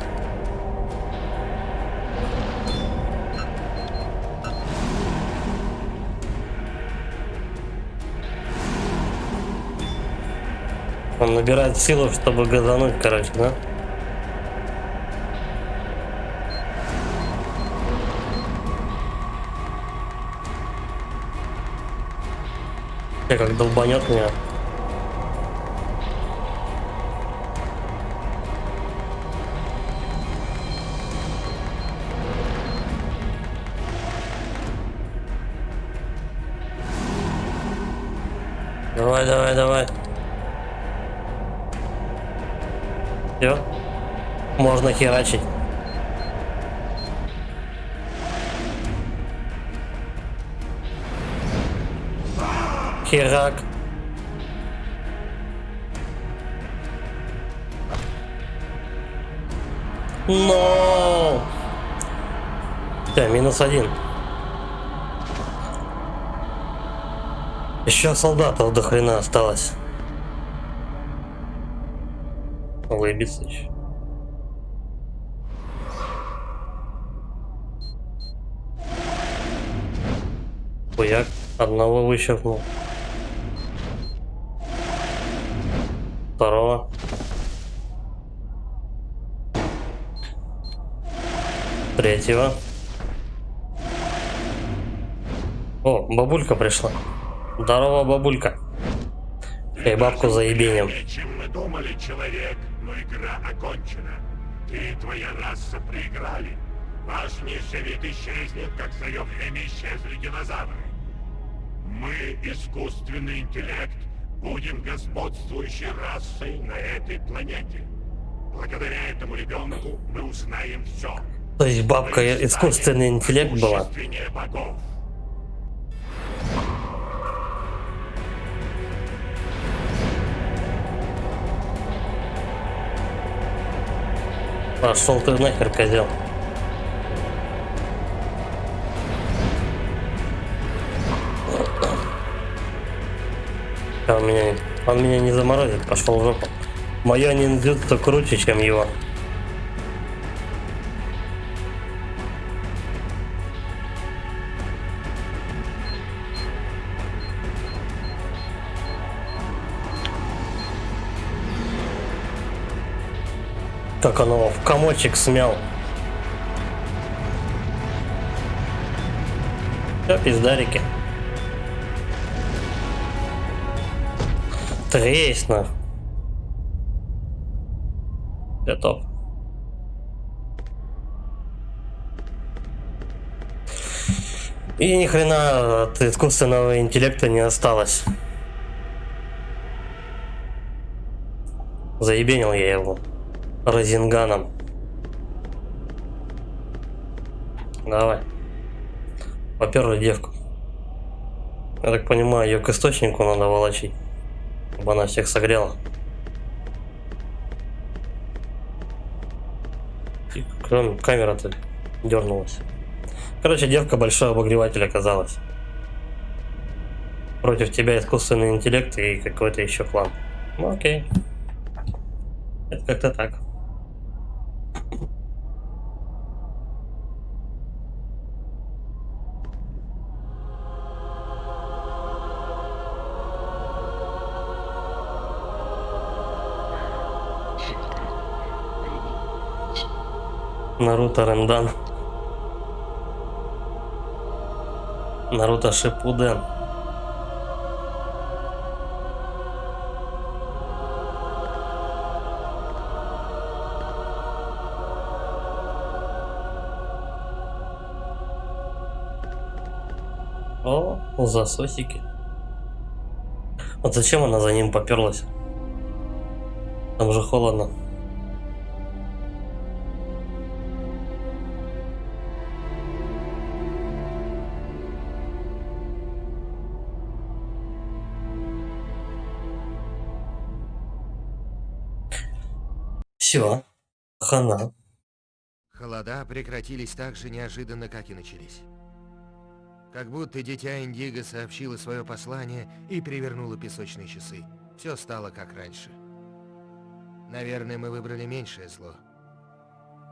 A: Он набирает силу, чтобы газануть, короче, да? Я как долбанет меня. Давай. Все. Можно херачить. Херак. Но. Все, -1. Еще солдатов до хрена осталось. Улыбится еще. Хуяк, одного выщеркнул. Второго. Третьего. О, бабулька пришла. Здорово, бабулька. И бабку заебенем.
D: Чем мы думали, человек, но игра окончена. Ты и твоя раса проиграли. Ваш низший вид исчезнет, как в свое время исчезли динозавры. Мы, искусственный интеллект, будем господствующей расой на этой планете. Благодаря этому ребенку мы узнаем все.
A: То есть бабка искусственный интеллект была.
D: Богов.
A: Пошел ты нахер, козел. Он меня не заморозит, пошел в жопу. Мое ниндзюцу круче, чем его. Как оно в комочек смял. Все, пиздарики. Тресна. Готов. И ни хрена от искусственного интеллекта не осталось. Заебенил я его розинганом. Давай. Поперли девку. Я так понимаю, ее к источнику надо волочить, чтобы она всех согрела. И кроме камера-то дернулась. Короче, девка большой обогреватель оказалась. Против тебя искусственный интеллект и какой-то еще клан. Ну окей. Это как-то так. Наруто Рендан. Наруто Шипуден. О, засосики. Вот зачем она за ним поперлась? Там же холодно. Все, хана.
B: Холода прекратились так же неожиданно, как и начались. Как будто дитя Индиго сообщило свое послание и перевернуло песочные часы. Все стало как раньше. Наверное, мы выбрали меньшее зло.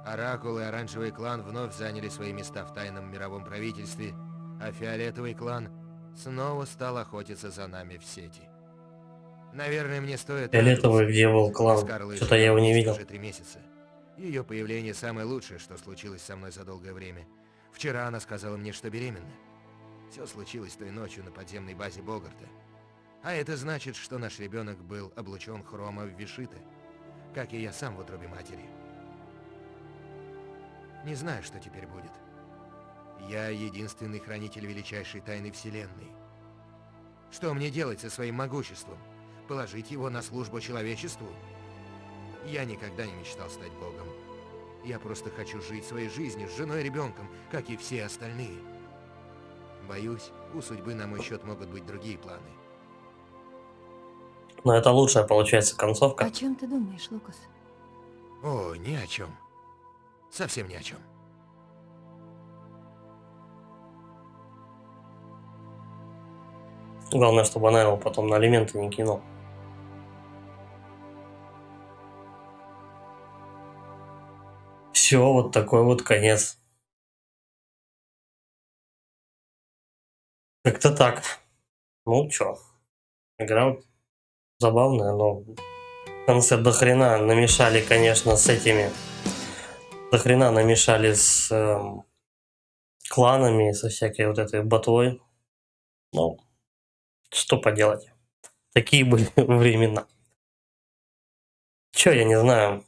B: Оракул и Оранжевый клан вновь заняли свои места в тайном мировом правительстве, а Фиолетовый клан снова стал охотиться за нами в сети. Наверное, мне стоит...
A: Фиолетовый, где был клан? Что-то я его не видел.
B: Уже 3 месяца. Ее появление самое лучшее, что случилось со мной за долгое время. Вчера она сказала мне, что беременна. Все случилось той ночью на подземной базе Богарта. А это значит, что наш ребенок был облучен хрома в Вишита, как и я сам в утробе матери. Не знаю, что теперь будет. Я единственный хранитель величайшей тайны Вселенной. Что мне делать со своим могуществом? Положить его на службу человечеству? Я никогда не мечтал стать богом. Я просто хочу жить своей жизнью с женой и ребенком, как и все остальные. Боюсь, у судьбы на мой счет могут быть другие планы.
A: Но это лучшая получается концовка.
K: О чем ты думаешь, Лукас?
B: О, ни о чем. Совсем ни о чем.
A: Главное, чтобы она его потом на алименты не кинула. Все, вот такой вот конец. Как-то так. Ну чё, игра вот забавная, но в конце дохрена намешали, конечно, с этими. Дохрена намешали с кланами, со всякой вот этой ботвой. Ну, что поделать. Такие были времена. Чё, я не знаю.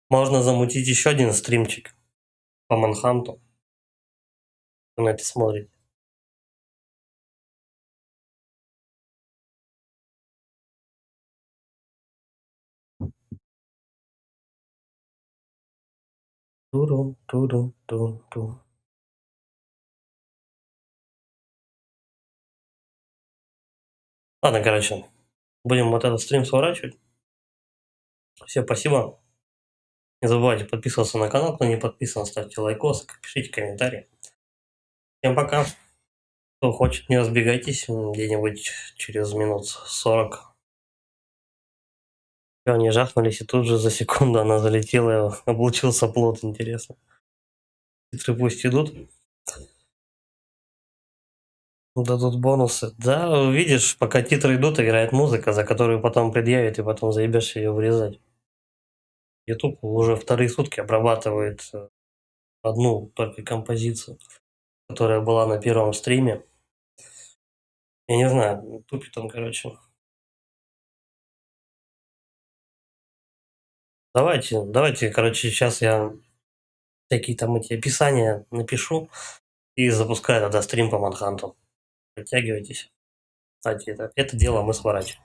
A: Можно замутить еще один стримчик по Манханту. Кто на это смотрит. Турум, турум, турум, турум. Ладно, короче, будем вот этот стрим сворачивать. Всем спасибо. Не забывайте подписываться на канал, кто не подписан, ставьте лайкос, пишите комментарии. Всем пока. Кто хочет, не разбегайтесь, где-нибудь через минут 40. Всё, они жахнулись, и тут же за секунду она залетела, облучился плот, интересно. Титры пусть идут. Дадут бонусы. Да, видишь, пока титры идут, играет музыка, за которую потом предъявят, и потом заебешься ее вырезать. YouTube уже вторые сутки обрабатывает одну только композицию, которая была на первом стриме. Я не знаю, тупит он, короче. Давайте, короче, сейчас я всякие там эти описания напишу и запускаю тогда стрим по Манханту. Подтягивайтесь. Кстати, это дело мы сворачиваем.